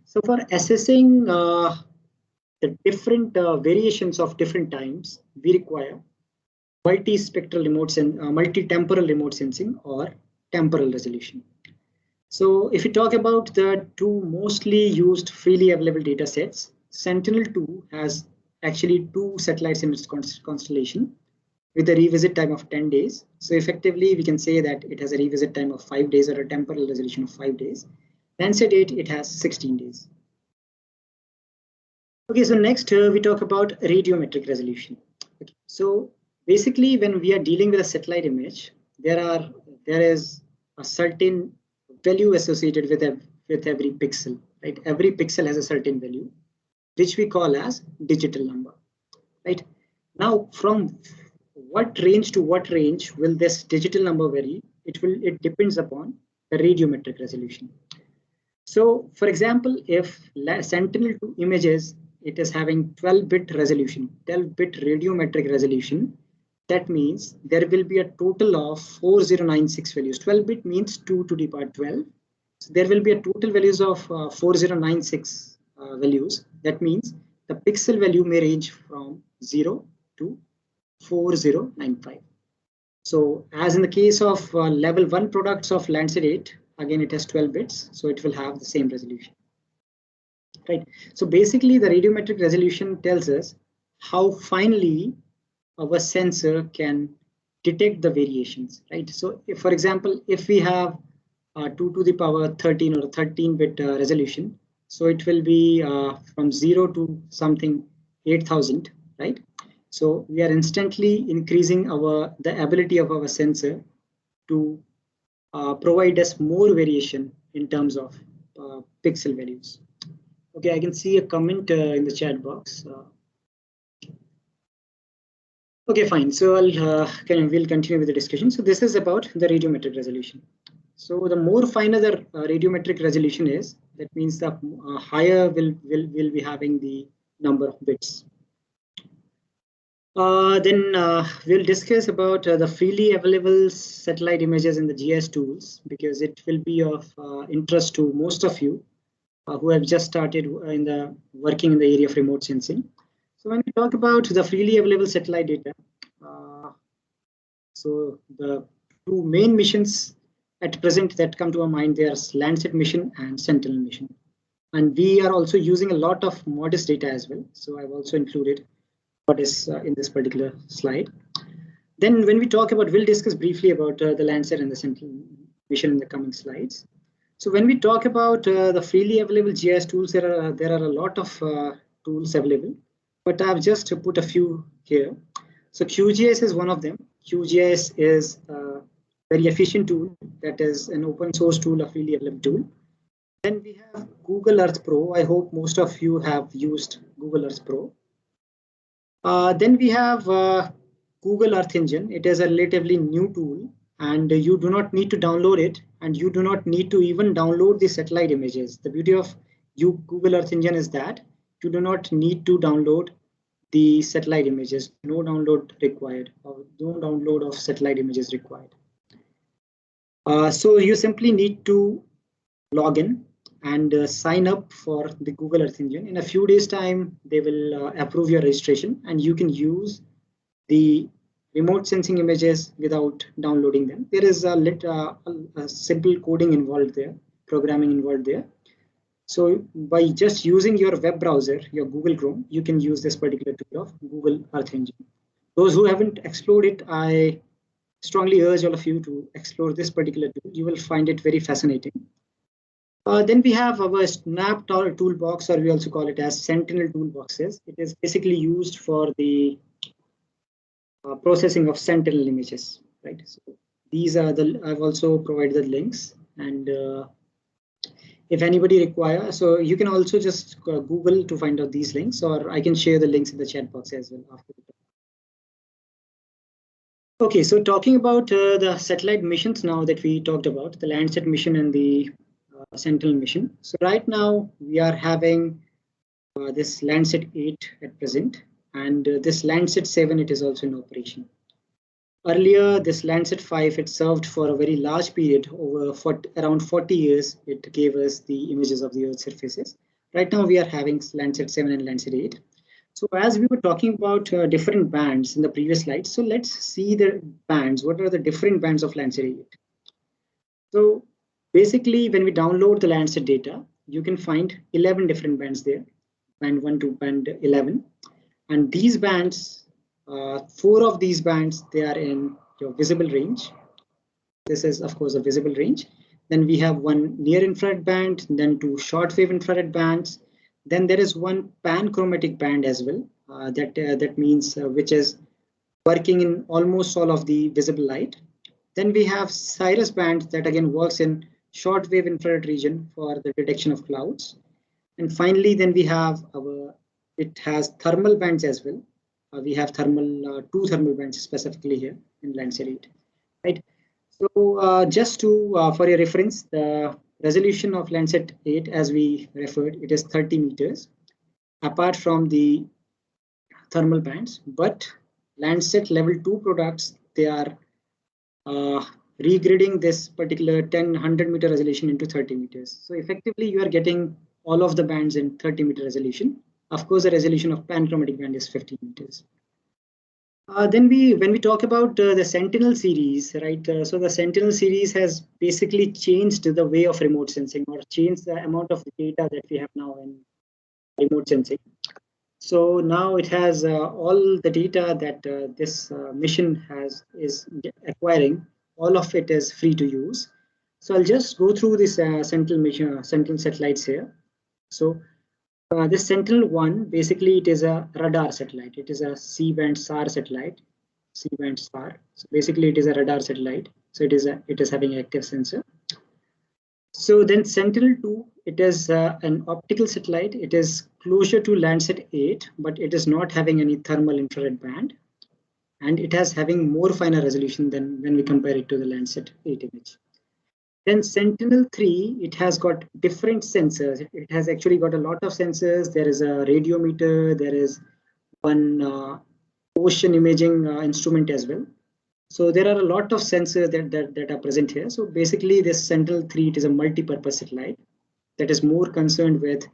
S2: So for assessing the different variations of different times, we require multi-spectral multi-temporal remote sensing or temporal resolution. So if you talk about the 2 mostly used freely available data sets, Sentinel-2 has actually 2 satellites in its constellation with a revisit time of 10 days. So effectively, we can say that it has a revisit time of 5 days or a temporal resolution of 5 days. Landsat 8, it has 16 days. Okay, so next we talk about radiometric resolution. Okay, so basically, when we are dealing with a satellite image, there is a certain value associated with every pixel, right? Every pixel has a certain value, which we call as digital number, right? Now, from what range to what range will this digital number vary? It depends upon the radiometric resolution. So, for example, if Sentinel-2 images, it is having 12-bit resolution, 12-bit radiometric resolution. That means there will be a total of 4096 values. 12-bit means 2 to the power 12. So there will be a total values of 4096 values. That means the pixel value may range from 0 to 4095. So as in the case of level 1 products of Landsat 8, again it has 12 bits, so it will have the same resolution. Right. So basically, the radiometric resolution tells us how finely our sensor can detect the variations. Right. So, if, for example, if we have 2 to the power 13 or 13-bit resolution. So it will be from 0 to something 8,000, right? So we are instantly increasing the ability of our sensor to provide us more variation in terms of pixel values. Okay, I can see a comment in the chat box. Okay, fine. So we'll continue with the discussion. So this is about the radiometric resolution. So the more finer the radiometric resolution is, that means the higher will be having the number of bits. Then we'll discuss about the freely available satellite images in the GIS tools, because it will be of interest to most of you who have just started working in the area of remote sensing. So when we talk about the freely available satellite data, so the two main missions at present that come to our mind, there's Landsat mission and Sentinel mission. And we are also using a lot of MODIS data as well. So I've also included MODIS in this particular slide. Then when we talk about, we'll discuss briefly about the Landsat and the Sentinel mission in the coming slides. So when we talk about the freely available GIS tools, there are a lot of tools available, but I've just put a few here. So QGIS is one of them. QGIS is a very efficient tool that is an open source tool, a freely available tool. Then we have Google Earth Pro. I hope most of you have used Google Earth Pro. Then we have Google Earth Engine. It is a relatively new tool, and you do not need to download it, and you do not need to even download the satellite images. The beauty of Google Earth Engine is that you do not need to download the satellite images. No download required, or no download of satellite images required. So you simply need to log in and sign up for the Google Earth Engine. In a few days' time, they will approve your registration, and you can use the remote sensing images without downloading them. There is a simple coding involved there, programming involved there. So by just using your web browser, your Google Chrome, you can use this particular tool of Google Earth Engine. Those who haven't explored it, I strongly urge all of you to explore this particular tool. You will find it very fascinating. Then we have our Snap toolbox, or we also call it as Sentinel toolboxes. It is basically used for the processing of Sentinel images, right? So these are I've also provided the links, and if anybody requires, so you can also just Google to find out these links, or I can share the links in the chat box as well after the talk. Okay, so talking about the satellite missions now that we talked about, the Landsat mission and the Sentinel mission. So right now we are having this Landsat 8 at present, and this Landsat 7, it is also in operation. Earlier, this Landsat 5, it served for a very large period, around 40 years. It gave us the images of the Earth's surfaces. Right now we are having Landsat 7 and Landsat 8. So as we were talking about different bands in the previous slide, so let's see the bands. What are the different bands of Landsat 8? So basically, when we download the Landsat data, you can find 11 different bands there, band 1 to band 11. And these bands, 4 of these bands, they are in your visible range. This is, of course, a visible range. Then we have one near infrared band, then 2 shortwave infrared bands. Then there is one panchromatic band as well. That means which is working in almost all of the visible light. Then we have Cirrus band that again works in shortwave infrared region for the detection of clouds. And finally, then we have it has thermal bands as well. We have 2 thermal bands specifically here in Landsat 8, right? So just for your reference, the resolution of Landsat 8, as we referred, it is 30 meters apart from the thermal bands, but Landsat level 2 products, they are regrading this particular 100 meter resolution into 30 meters. So effectively, you are getting all of the bands in 30 meter resolution. Of course, the resolution of panchromatic band is 15 meters. Then when we talk about the Sentinel series, right? So the Sentinel series has basically changed the way of remote sensing, or changed the amount of data that we have now in remote sensing. So now it has all the data that this mission is acquiring. All of it is free to use. So I'll just go through this Sentinel satellites here. So this Sentinel-1, basically it is a radar satellite. It is a C-band SAR satellite. C-band SAR. So basically it is a radar satellite. So it is having active sensor. So then Sentinel-2, it is an optical satellite. It is closer to Landsat 8, but it is not having any thermal infrared band. And it has having more finer resolution than when we compare it to the Landsat 8 image. Then Sentinel-3, it has got different sensors. It has actually got a lot of sensors. There is a radiometer. There is one ocean imaging instrument as well. So there are a lot of sensors that are present here. So basically this Sentinel-3, it is a multi-purpose satellite that is more concerned with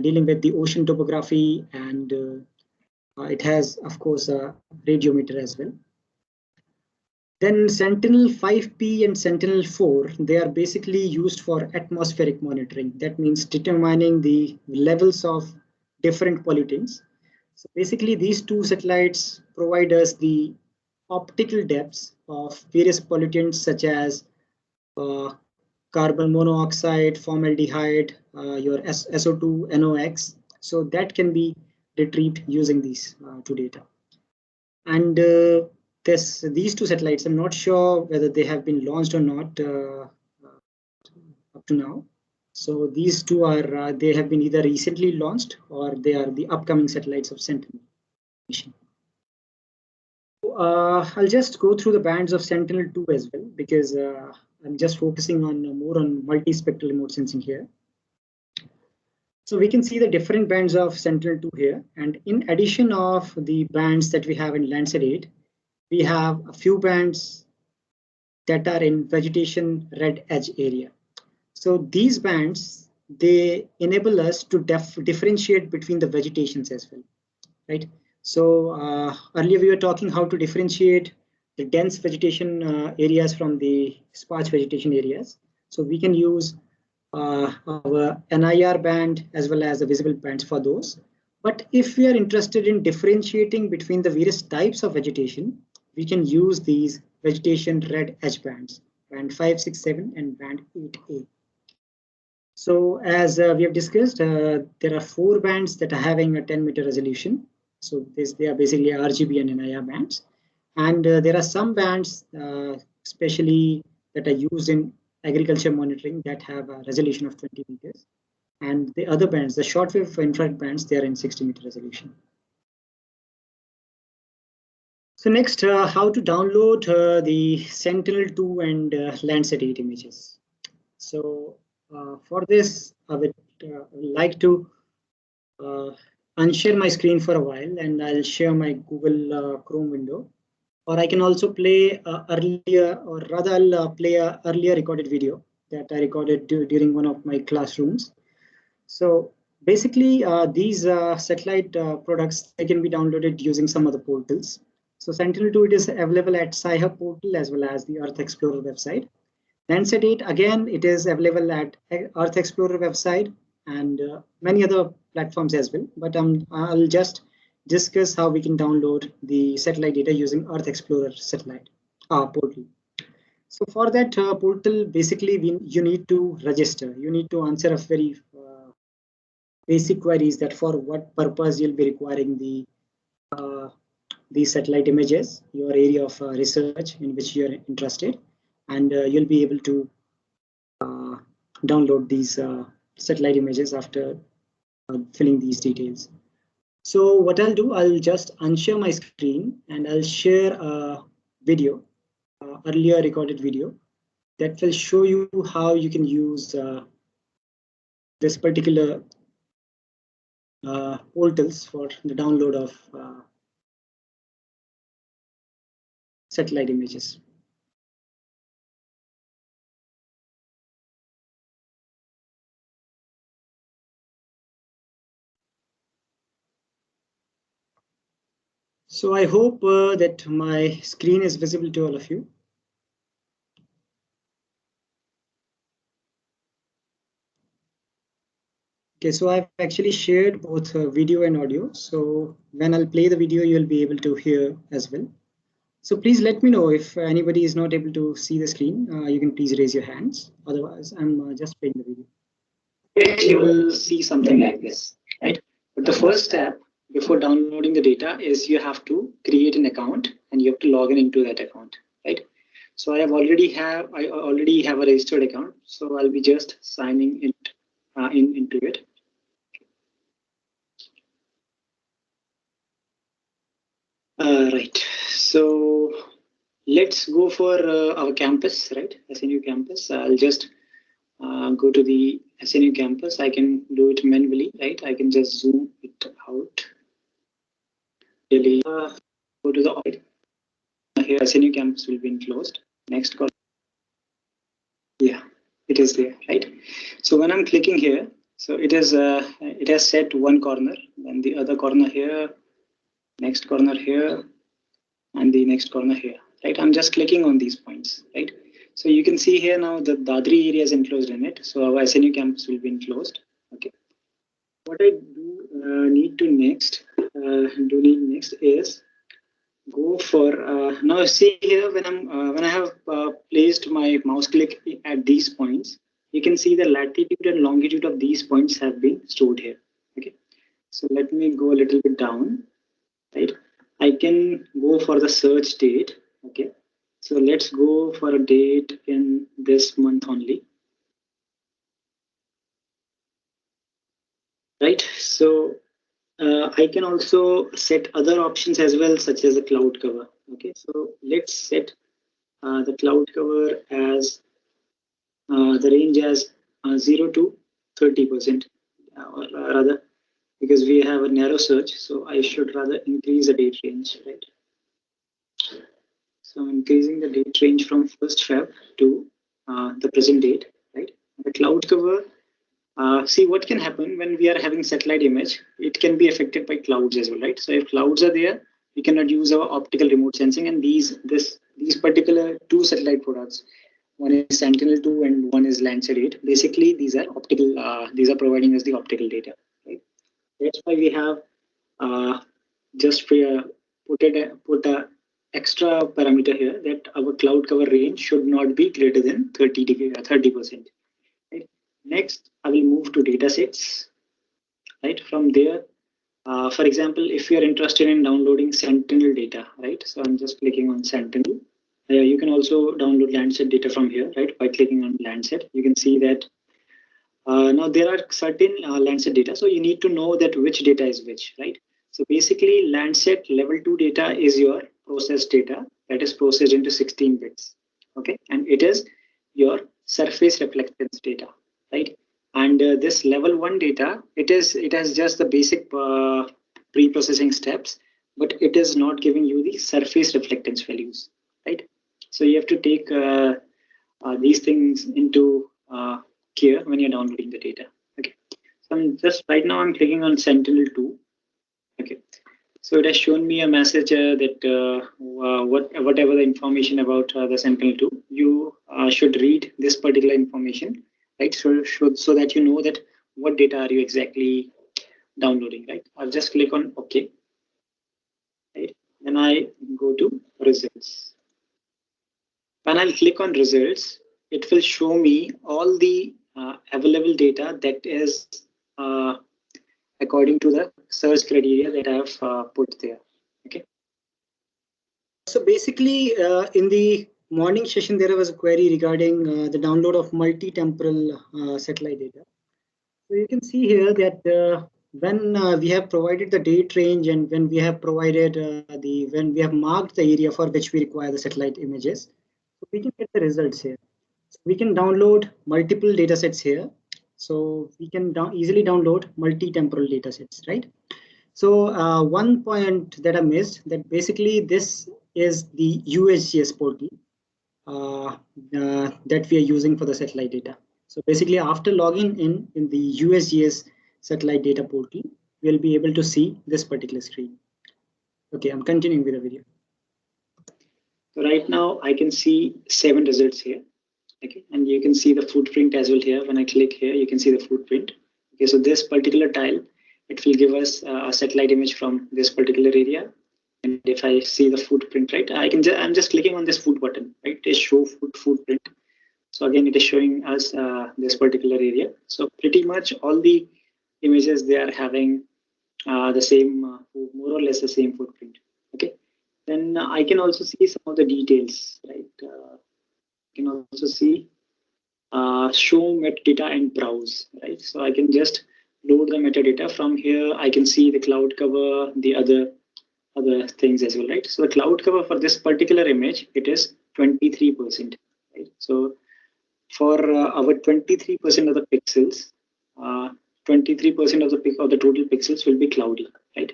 S2: dealing with the ocean topography, and it has, of course, a radiometer as well. Then Sentinel-5P and Sentinel-4, they are basically used for atmospheric monitoring. That means determining the levels of different pollutants. So basically these two satellites provide us the optical depths of various pollutants such as carbon monoxide, formaldehyde, your SO2, NOx. So that can be retrieved using these two data. And these two satellites, I'm not sure whether they have been launched or not up to now. So these two are, they have been either recently launched or they are the upcoming satellites of Sentinel mission. I'll just go through the bands of Sentinel-2 as well, because I'm just focusing on more on multispectral remote sensing here. So we can see the different bands of Sentinel-2 here. And in addition of the bands that we have in Landsat 8, we have a few bands that are in vegetation red edge area. So these bands, they enable us to differentiate between the vegetations as well, right? So earlier we were talking how to differentiate the dense vegetation areas from the sparse vegetation areas. So we can use our NIR band as well as the visible bands for those. But if we are interested in differentiating between the various types of vegetation, we can use these vegetation red edge bands, band 5, 6, 7, and band 8A. So as we have discussed, there are 4 bands that are having a 10-meter resolution. So they are basically RGB and NIR bands. And there are some bands, especially that are used in agriculture monitoring, that have a resolution of 20 meters. And the other bands, the shortwave infrared bands, they are in 60-meter resolution. So next, how to download the Sentinel-2 and Landsat 8 images. So for this, I would like to unshare my screen for a while, and I'll share my Google Chrome window. Or I can also play earlier, or rather I'll play an earlier recorded video that I recorded during one of my classrooms. So basically these satellite products, they can be downloaded using some of the portals. So Sentinel-2, it is available at Sci-Hub portal as well as the Earth Explorer website. Landsat 8, again, it is available at Earth Explorer website and many other platforms as well. But I'll just discuss how we can download the satellite data using Earth Explorer satellite portal. So for that portal, basically you need to register. You need to answer a very basic queries that for what purpose you'll be requiring these satellite images, your area of research in which you're interested, and you'll be able to download these satellite images after filling these details. So what I'll do, I'll just unshare my screen and I'll share a video, earlier recorded video, that will show you how you can use this particular portals for the download of satellite images. So I hope that my screen is visible to all of you. Okay, so I've actually shared both video and audio. So when I'll play the video, you'll be able to hear as well. So please let me know if anybody is not able to see the screen. You can please raise your hands. Otherwise, I'm just playing the video. You will see something like this, right? But the first step before downloading the data is you have to create an account and you have to log in into that account, right? So I already have a registered account, so I'll be just signing it into it. Right. So let's go for our campus, right? SNU campus. I'll just go to the SNU campus. I can do it manually, right? I can just zoom it out. Really, go to the audit. Here, SNU campus will be enclosed. Next call. Yeah, it is there, right? So when I'm clicking here, so it has set one corner, and the other corner here, next corner here, and the next corner here, right? I'm just clicking on these points, right? So you can see here now the Dadri area is enclosed in it. So our SNU campus will be enclosed. Okay. What I need next is go for now. See here when I have placed my mouse click at these points, you can see the latitude and longitude of these points have been stored here. Okay. So let me go a little bit down, right? I can go for the search date. Okay. So let's go for a date in this month only. Right. So I can also set other options as well, such as a cloud cover. Okay. So let's set the cloud cover as the range as 0 to 30%, or rather, because we have a narrow search, so I should rather increase the date range, right? So I'm increasing the date range from 1st Feb to the present date, right? The cloud cover, see what can happen when we are having satellite image, it can be affected by clouds as well, right? So if clouds are there, we cannot use our optical remote sensing, and these particular two satellite products, one is Sentinel-2 and one is Landsat-8. Basically, these are optical. These are providing us the optical data, right? That's why we have just put a extra parameter here that our cloud cover range should not be greater than 30%. Right? Next, I will move to datasets. Right from there, for example, if you are interested in downloading Sentinel data, right? So I'm just clicking on Sentinel. You can also download Landsat data from here, right? By clicking on Landsat, you can see that now there are certain Landsat data, so you need to know that which data is which, right? So basically, Landsat level 2 data is your processed data that is processed into 16 bits, okay? And it is your surface reflectance data, right? And this level 1 data, it has just the basic pre-processing steps, but it is not giving you the surface reflectance values, right? So you have to take these things into care when you're downloading the data. Okay. So right now I'm clicking on Sentinel-2. Okay. So it has shown me a message that whatever the information about the Sentinel-2, you should read this particular information, right? So that you know that what data are you exactly downloading, right? I'll just click on OK. Right. Then I go to results. When I'll click on results, it will show me all the available data that is according to the search criteria that I have put there. Okay. So basically, in the morning session, there was a query regarding the download of multi-temporal satellite data. So you can see here that when we have provided the date range and when we have provided when we have marked the area for which we require the satellite images, so we can get the results here. So we can download multiple data sets here. So we can easily download multi-temporal data sets, right? So one point that I missed, that basically this is the USGS portal that we are using for the satellite data. So basically, after logging in the USGS satellite data portal, we'll be able to see this particular screen. Okay, I'm continuing with the video. So right now I can see 7 results here. Okay, and you can see the footprint as well here. When I click here, you can see the footprint. Okay, so this particular tile, it will give us a satellite image from this particular area. And if I see the footprint, right, I'm just clicking on this foot button, right? It is show footprint. So again, it is showing us this particular area. So pretty much all the images, they are having the same, more or less the same footprint. Okay. Then I can also see some of the details, right? I can also see show metadata and browse, right? So I can just load the metadata from here. I can see the cloud cover, the other things as well, right? So the cloud cover for this particular image, it is 23%, right? So for our 23% of the pixels, 23% of the total pixels will be cloudy, right?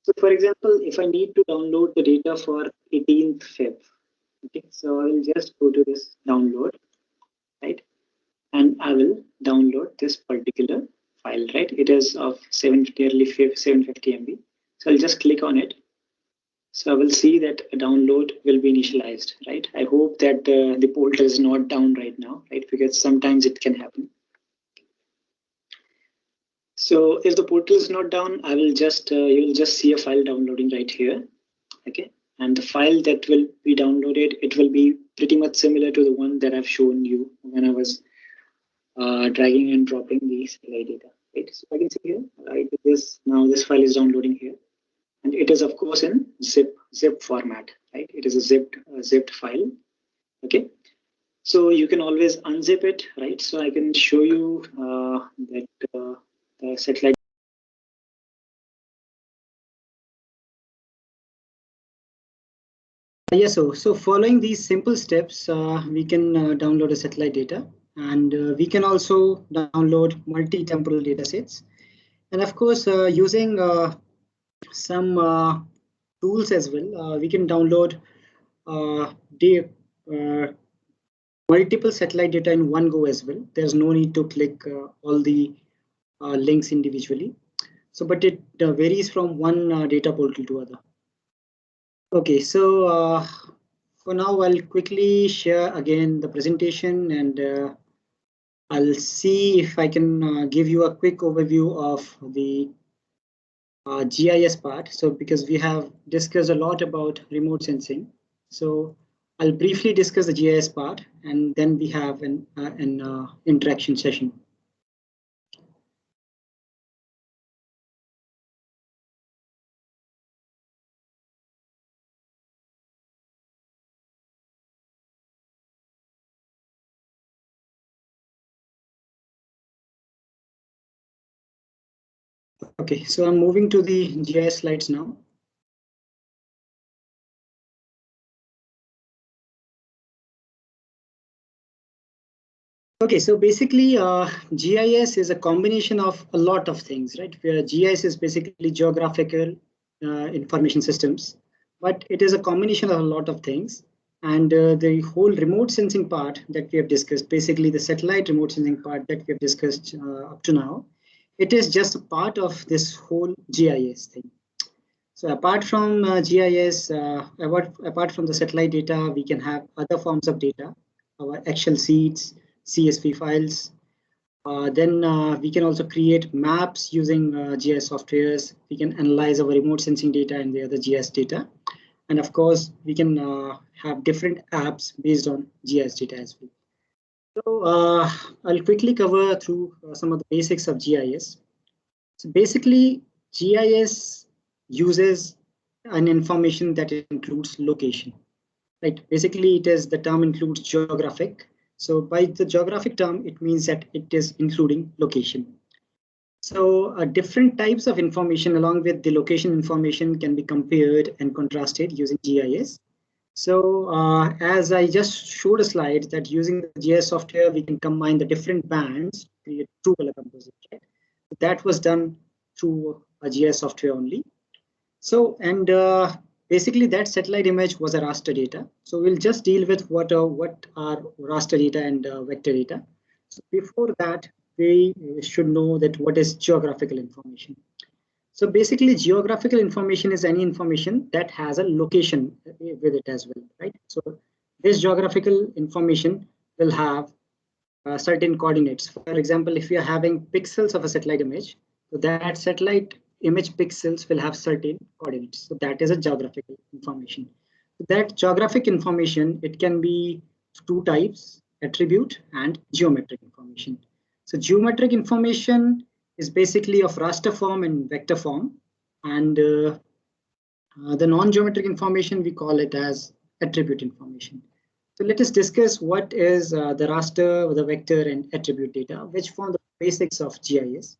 S2: So for example, if I need to download the data for 18th Feb, okay, so I will just go to this download, right? And I will download this particular file, right? It is of 750 MB. So I'll just click on it. So I will see that a download will be initialized, right? I hope that the portal is not down right now, right? Because sometimes it can happen. So if the portal is not down, I will just, you will just see a file downloading right here, okay? And the file that will be downloaded, it will be pretty much similar to the one that I've shown you when I was dragging and dropping the slide data, right? So I can see here, right? Now this file is downloading here. And it is, of course, in zip format, right? It is a zipped file, okay? So you can always unzip it, right? So I can show you that the satellite. Yes, so following these simple steps, we can download a satellite data, and we can also download multi-temporal data sets. And of course, using some tools as well, we can download multiple satellite data in one go as well. There's no need to click all the links individually. So, but it varies from one data portal to other. Okay, so for now, I'll quickly share again the presentation, and I'll see if I can give you a quick overview of the GIS part. So because we have discussed a lot about remote sensing, so I'll briefly discuss the GIS part, and then we have an interaction session. Okay, so I'm moving to the GIS slides now. Okay, so basically GIS is a combination of a lot of things, right? Where GIS is basically geographical information systems, but it is a combination of a lot of things. And the whole remote sensing part that we have discussed, basically the satellite remote sensing part that we have discussed up to now, it is just a part of this whole GIS thing. So apart from GIS, apart from the satellite data, we can have other forms of data, our Excel sheets, CSV files. Then we can also create maps using GIS softwares. We can analyze our remote sensing data and the other GIS data. And of course, we can have different apps based on GIS data as well. So I'll quickly cover through some of the basics of GIS. So basically, GIS uses an information that includes location, right? Basically, the term includes geographic. So by the geographic term, it means that it is including location. So different types of information along with the location information can be compared and contrasted using GIS. So as I just showed a slide that using the GIS software, we can combine the different bands to create true color composite, right? That was done through a GIS software only. So, and basically that satellite image was a raster data. So we'll just deal with what are raster data and vector data. So before that, we should know that what is geographical information. So basically geographical information is any information that has a location with it as well, right? So this geographical information will have certain coordinates. For example, if we are having pixels of a satellite image, so that satellite image pixels will have certain coordinates. So that is a geographical information. That geographic information, it can be two types, attribute and geometric information. So geometric information is basically of raster form and vector form, and the non-geometric information, we call it as attribute information. So let us discuss what is the raster, the vector and attribute data, which form the basics of GIS.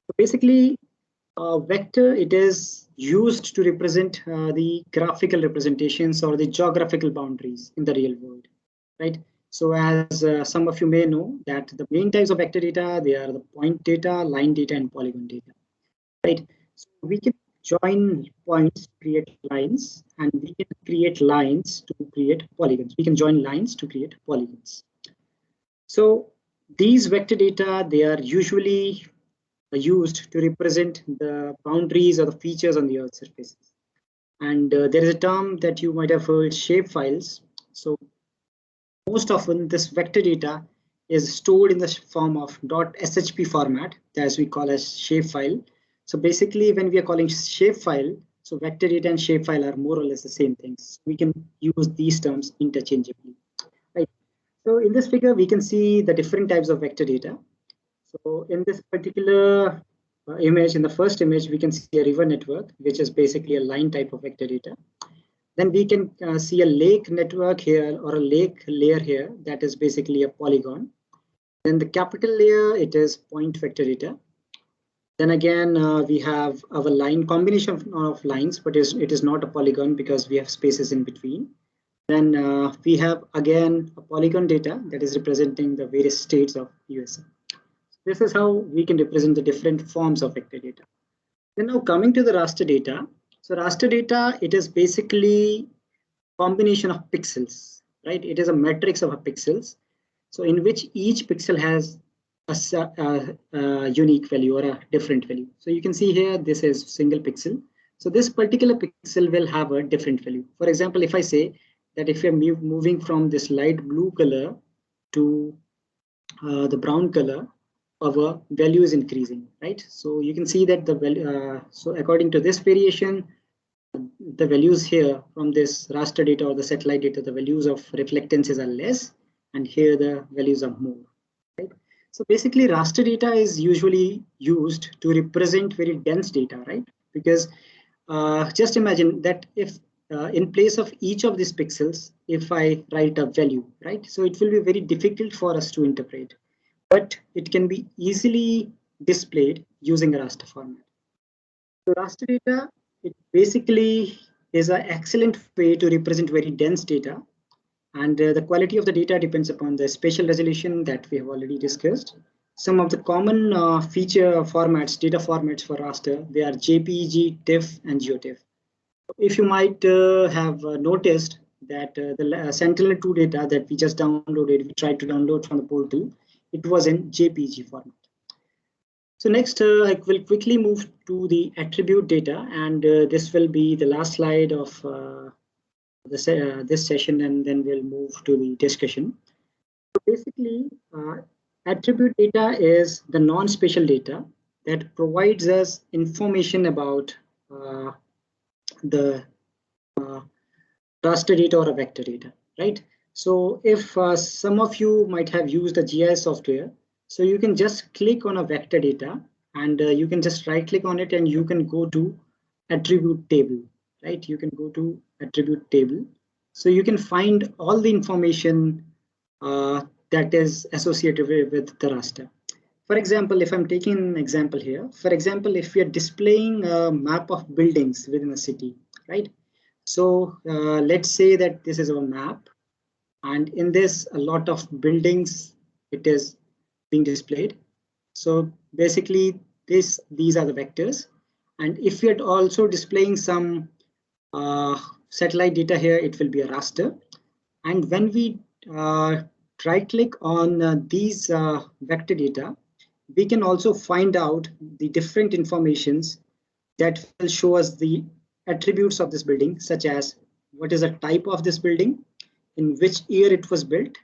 S2: So basically, vector, it is used to represent the graphical representations or the geographical boundaries in the real world, right? So as some of you may know that the main types of vector data, they are the point data, line data and polygon data, right? So we can join points to create lines, and we can create lines to create polygons. We can join lines to create polygons. So these vector data, they are usually used to represent the boundaries or the features on the Earth's surfaces. And there is a term that you might have heard, shape files. So most often this vector data is stored in the form of .shp format, as we call as shape file. So basically, when we are calling shapefile, so vector data and shapefile are more or less the same things. We can use these terms interchangeably, right? So in this figure, we can see the different types of vector data. So in this particular image, in the first image, we can see a river network, which is basically a line type of vector data. Then we can see a lake network here, or a lake layer here, that is basically a polygon. Then the capital layer, it is point vector data. Then again, we have our line combination of lines, but it is not a polygon because we have spaces in between. Then we have again a polygon data that is representing the various states of USA. This is how we can represent the different forms of vector data. Then now coming to the raster data. So raster data, it is basically a combination of pixels, right? It is a matrix of pixels. So in which each pixel has a unique value or a different value. So you can see here, this is single pixel. So this particular pixel will have a different value. For example, if I say that if you're moving from this light blue color to the brown color, our value is increasing, right? So you can see that the value, so according to this variation, the values here from this raster data or the satellite data, the values of reflectances are less, and here the values are more, right? So basically, raster data is usually used to represent very dense data, right? Because just imagine that if in place of each of these pixels, if I write a value, right? So it will be very difficult for us to interpret, but it can be easily displayed using a raster format. So raster data, it basically is an excellent way to represent very dense data. And the quality of the data depends upon the spatial resolution that we have already discussed. Some of the common feature formats, data formats for raster, they are JPEG, TIFF, and GeoTIFF. If you might have noticed that the Sentinel-2 data that we just downloaded, we tried to download from the portal, it was in JPEG format. So next, I will quickly move to the attribute data, and this will be the last slide of this session, and then we'll move to the discussion. So basically, attribute data is the non-spatial data that provides us information about the raster data or a vector data, right? So if some of you might have used a GIS software, so you can just click on a vector data, and you can just right click on it, and you can go to attribute table, right? You can go to attribute table. So you can find all the information that is associated with the raster. For example, if I'm taking an example here, for example, if we are displaying a map of buildings within a city, right? So let's say that this is our map, and in this, a lot of buildings, it is being displayed. So basically, these are the vectors. And if we are also displaying some satellite data here, it will be a raster. And when we right click on these vector data, we can also find out the different informations that will show us the attributes of this building, such as what is the type of this building, in which year it was built,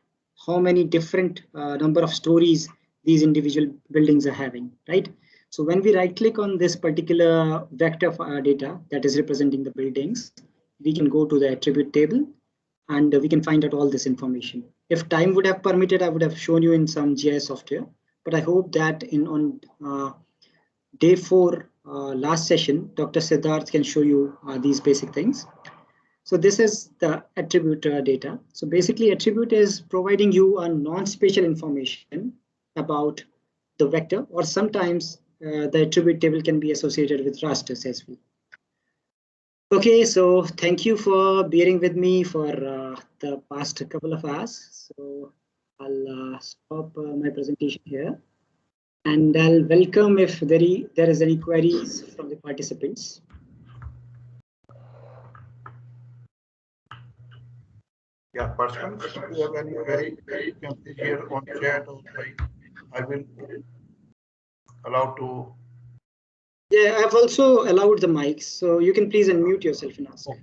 S2: how many different number of stories these individual buildings are having, right? So when we right click on this particular vector data that is representing the buildings, we can go to the attribute table and we can find out all this information. If time would have permitted, I would have shown you in some GIS software, but I hope that on day 4, last session, Dr. Siddharth can show you these basic things. So this is the attribute data. So basically attribute is providing you a non-spatial information about the vector, or sometimes the attribute table can be associated with rasters as well. Okay, so thank you for bearing with me for the past couple of hours. So I'll stop my presentation here, and I'll welcome if there is any queries from the participants.
S1: Yeah, participants, if you have any query, you can please here on chat, or I will allow to.
S2: Yeah, I've also allowed the mics, so you can please unmute yourself and ask.
S1: Okay.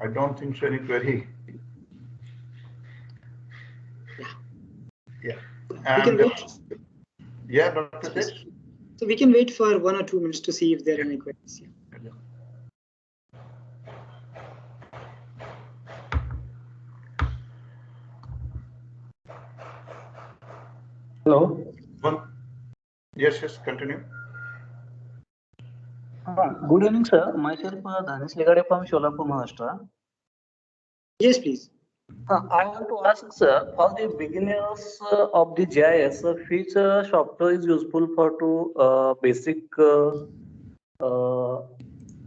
S1: I don't think so any query. Yeah. And
S2: we can wait.
S1: Yeah, Dr. Tesh?
S2: So we can wait for 1 or 2 minutes to see if there are any queries. Yeah.
S7: Hello.
S1: Yes, continue.
S7: Good evening, sir. Myself, Dhanesh Legade from Sholapur, Maharashtra.
S2: Yes, please.
S7: I want to ask, sir, for the beginners of the GIS, which software is useful for to basic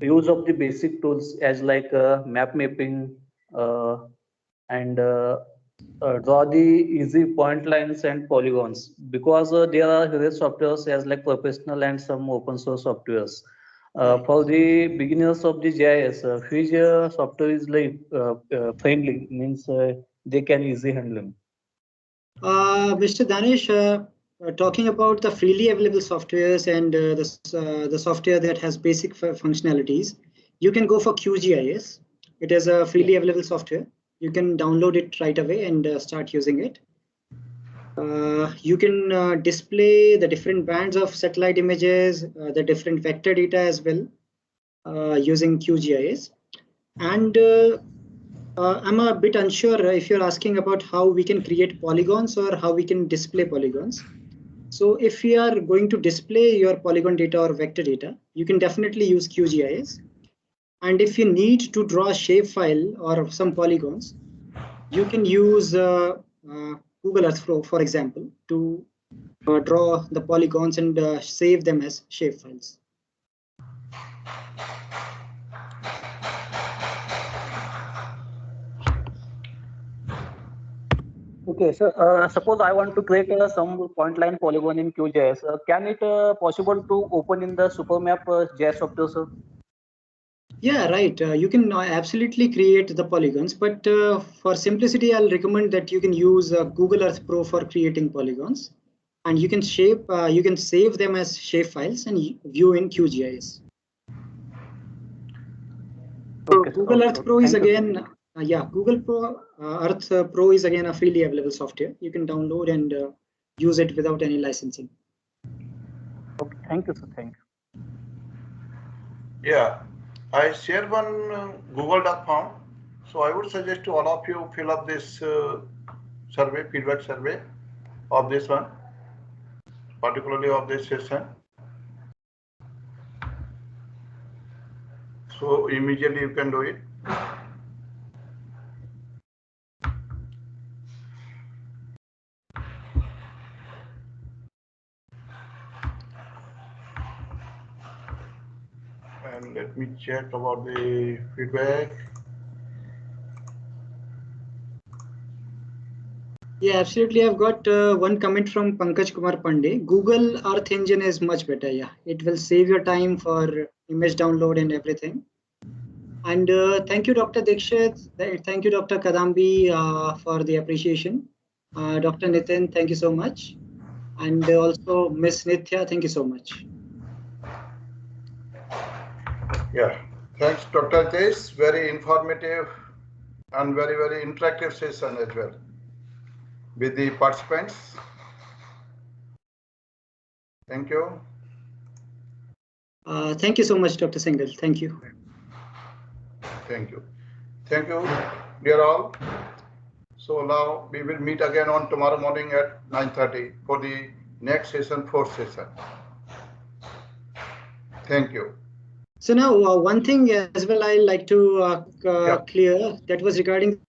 S7: use of the basic tools as like map mapping and draw the easy point lines and polygons, because there are various softwares as like professional and some open source softwares. For the beginners of the GIS, which software is like friendly, means they can easily handle them.
S2: Mr. Danish, talking about the freely available softwares and the software that has basic functionalities, you can go for QGIS. It is a freely available software. You can download it right away and start using it. You can display the different bands of satellite images, the different vector data as well, using QGIS. And I'm a bit unsure if you're asking about how we can create polygons or how we can display polygons. So if we are going to display your polygon data or vector data, you can definitely use QGIS. And if you need to draw a shapefile or some polygons, you can use Google Earth Pro, for example, to draw the polygons and save them as shapefiles.
S7: Okay, so suppose I want to create some point line polygon in QGIS. Can it possible to open in the Supermap GIS software, sir?
S2: Yeah, right. You can absolutely create the polygons, but for simplicity, I'll recommend that you can use Google Earth Pro for creating polygons, and you can save them as shapefiles and view in QGIS. So
S7: Okay,
S2: Google
S7: okay,
S2: Earth Pro is
S7: thank you.
S2: again, Google Earth Pro is again a freely available software. You can download and use it without any licensing.
S7: Okay, thank you, sir. Thank you.
S1: Yeah, I share one Google Doc form. So I would suggest to all of you fill up this survey, feedback survey of this one, particularly of this session. So immediately you can do it. And let me check about the feedback.
S2: Yeah, absolutely. I've got one comment from Pankaj Kumar Pandey. Google Earth Engine is much better. Yeah, it will save your time for image download and everything. And thank you, Dr. Dikshit. Thank you, Dr. Kadambi, for the appreciation. Dr. Nitin, thank you so much. And also Miss Nithya, thank you so much.
S1: Yeah, thanks, Dr. Tej. Very informative and very, very interactive session as well with the participants. Thank you.
S2: Thank you so much, Dr. Singhal. Thank you.
S1: Thank you. Thank you, dear all. So now we will meet again on tomorrow morning at 9:30 for the next session, fourth session. Thank you.
S2: So now one thing as well I like to clear, that was regarding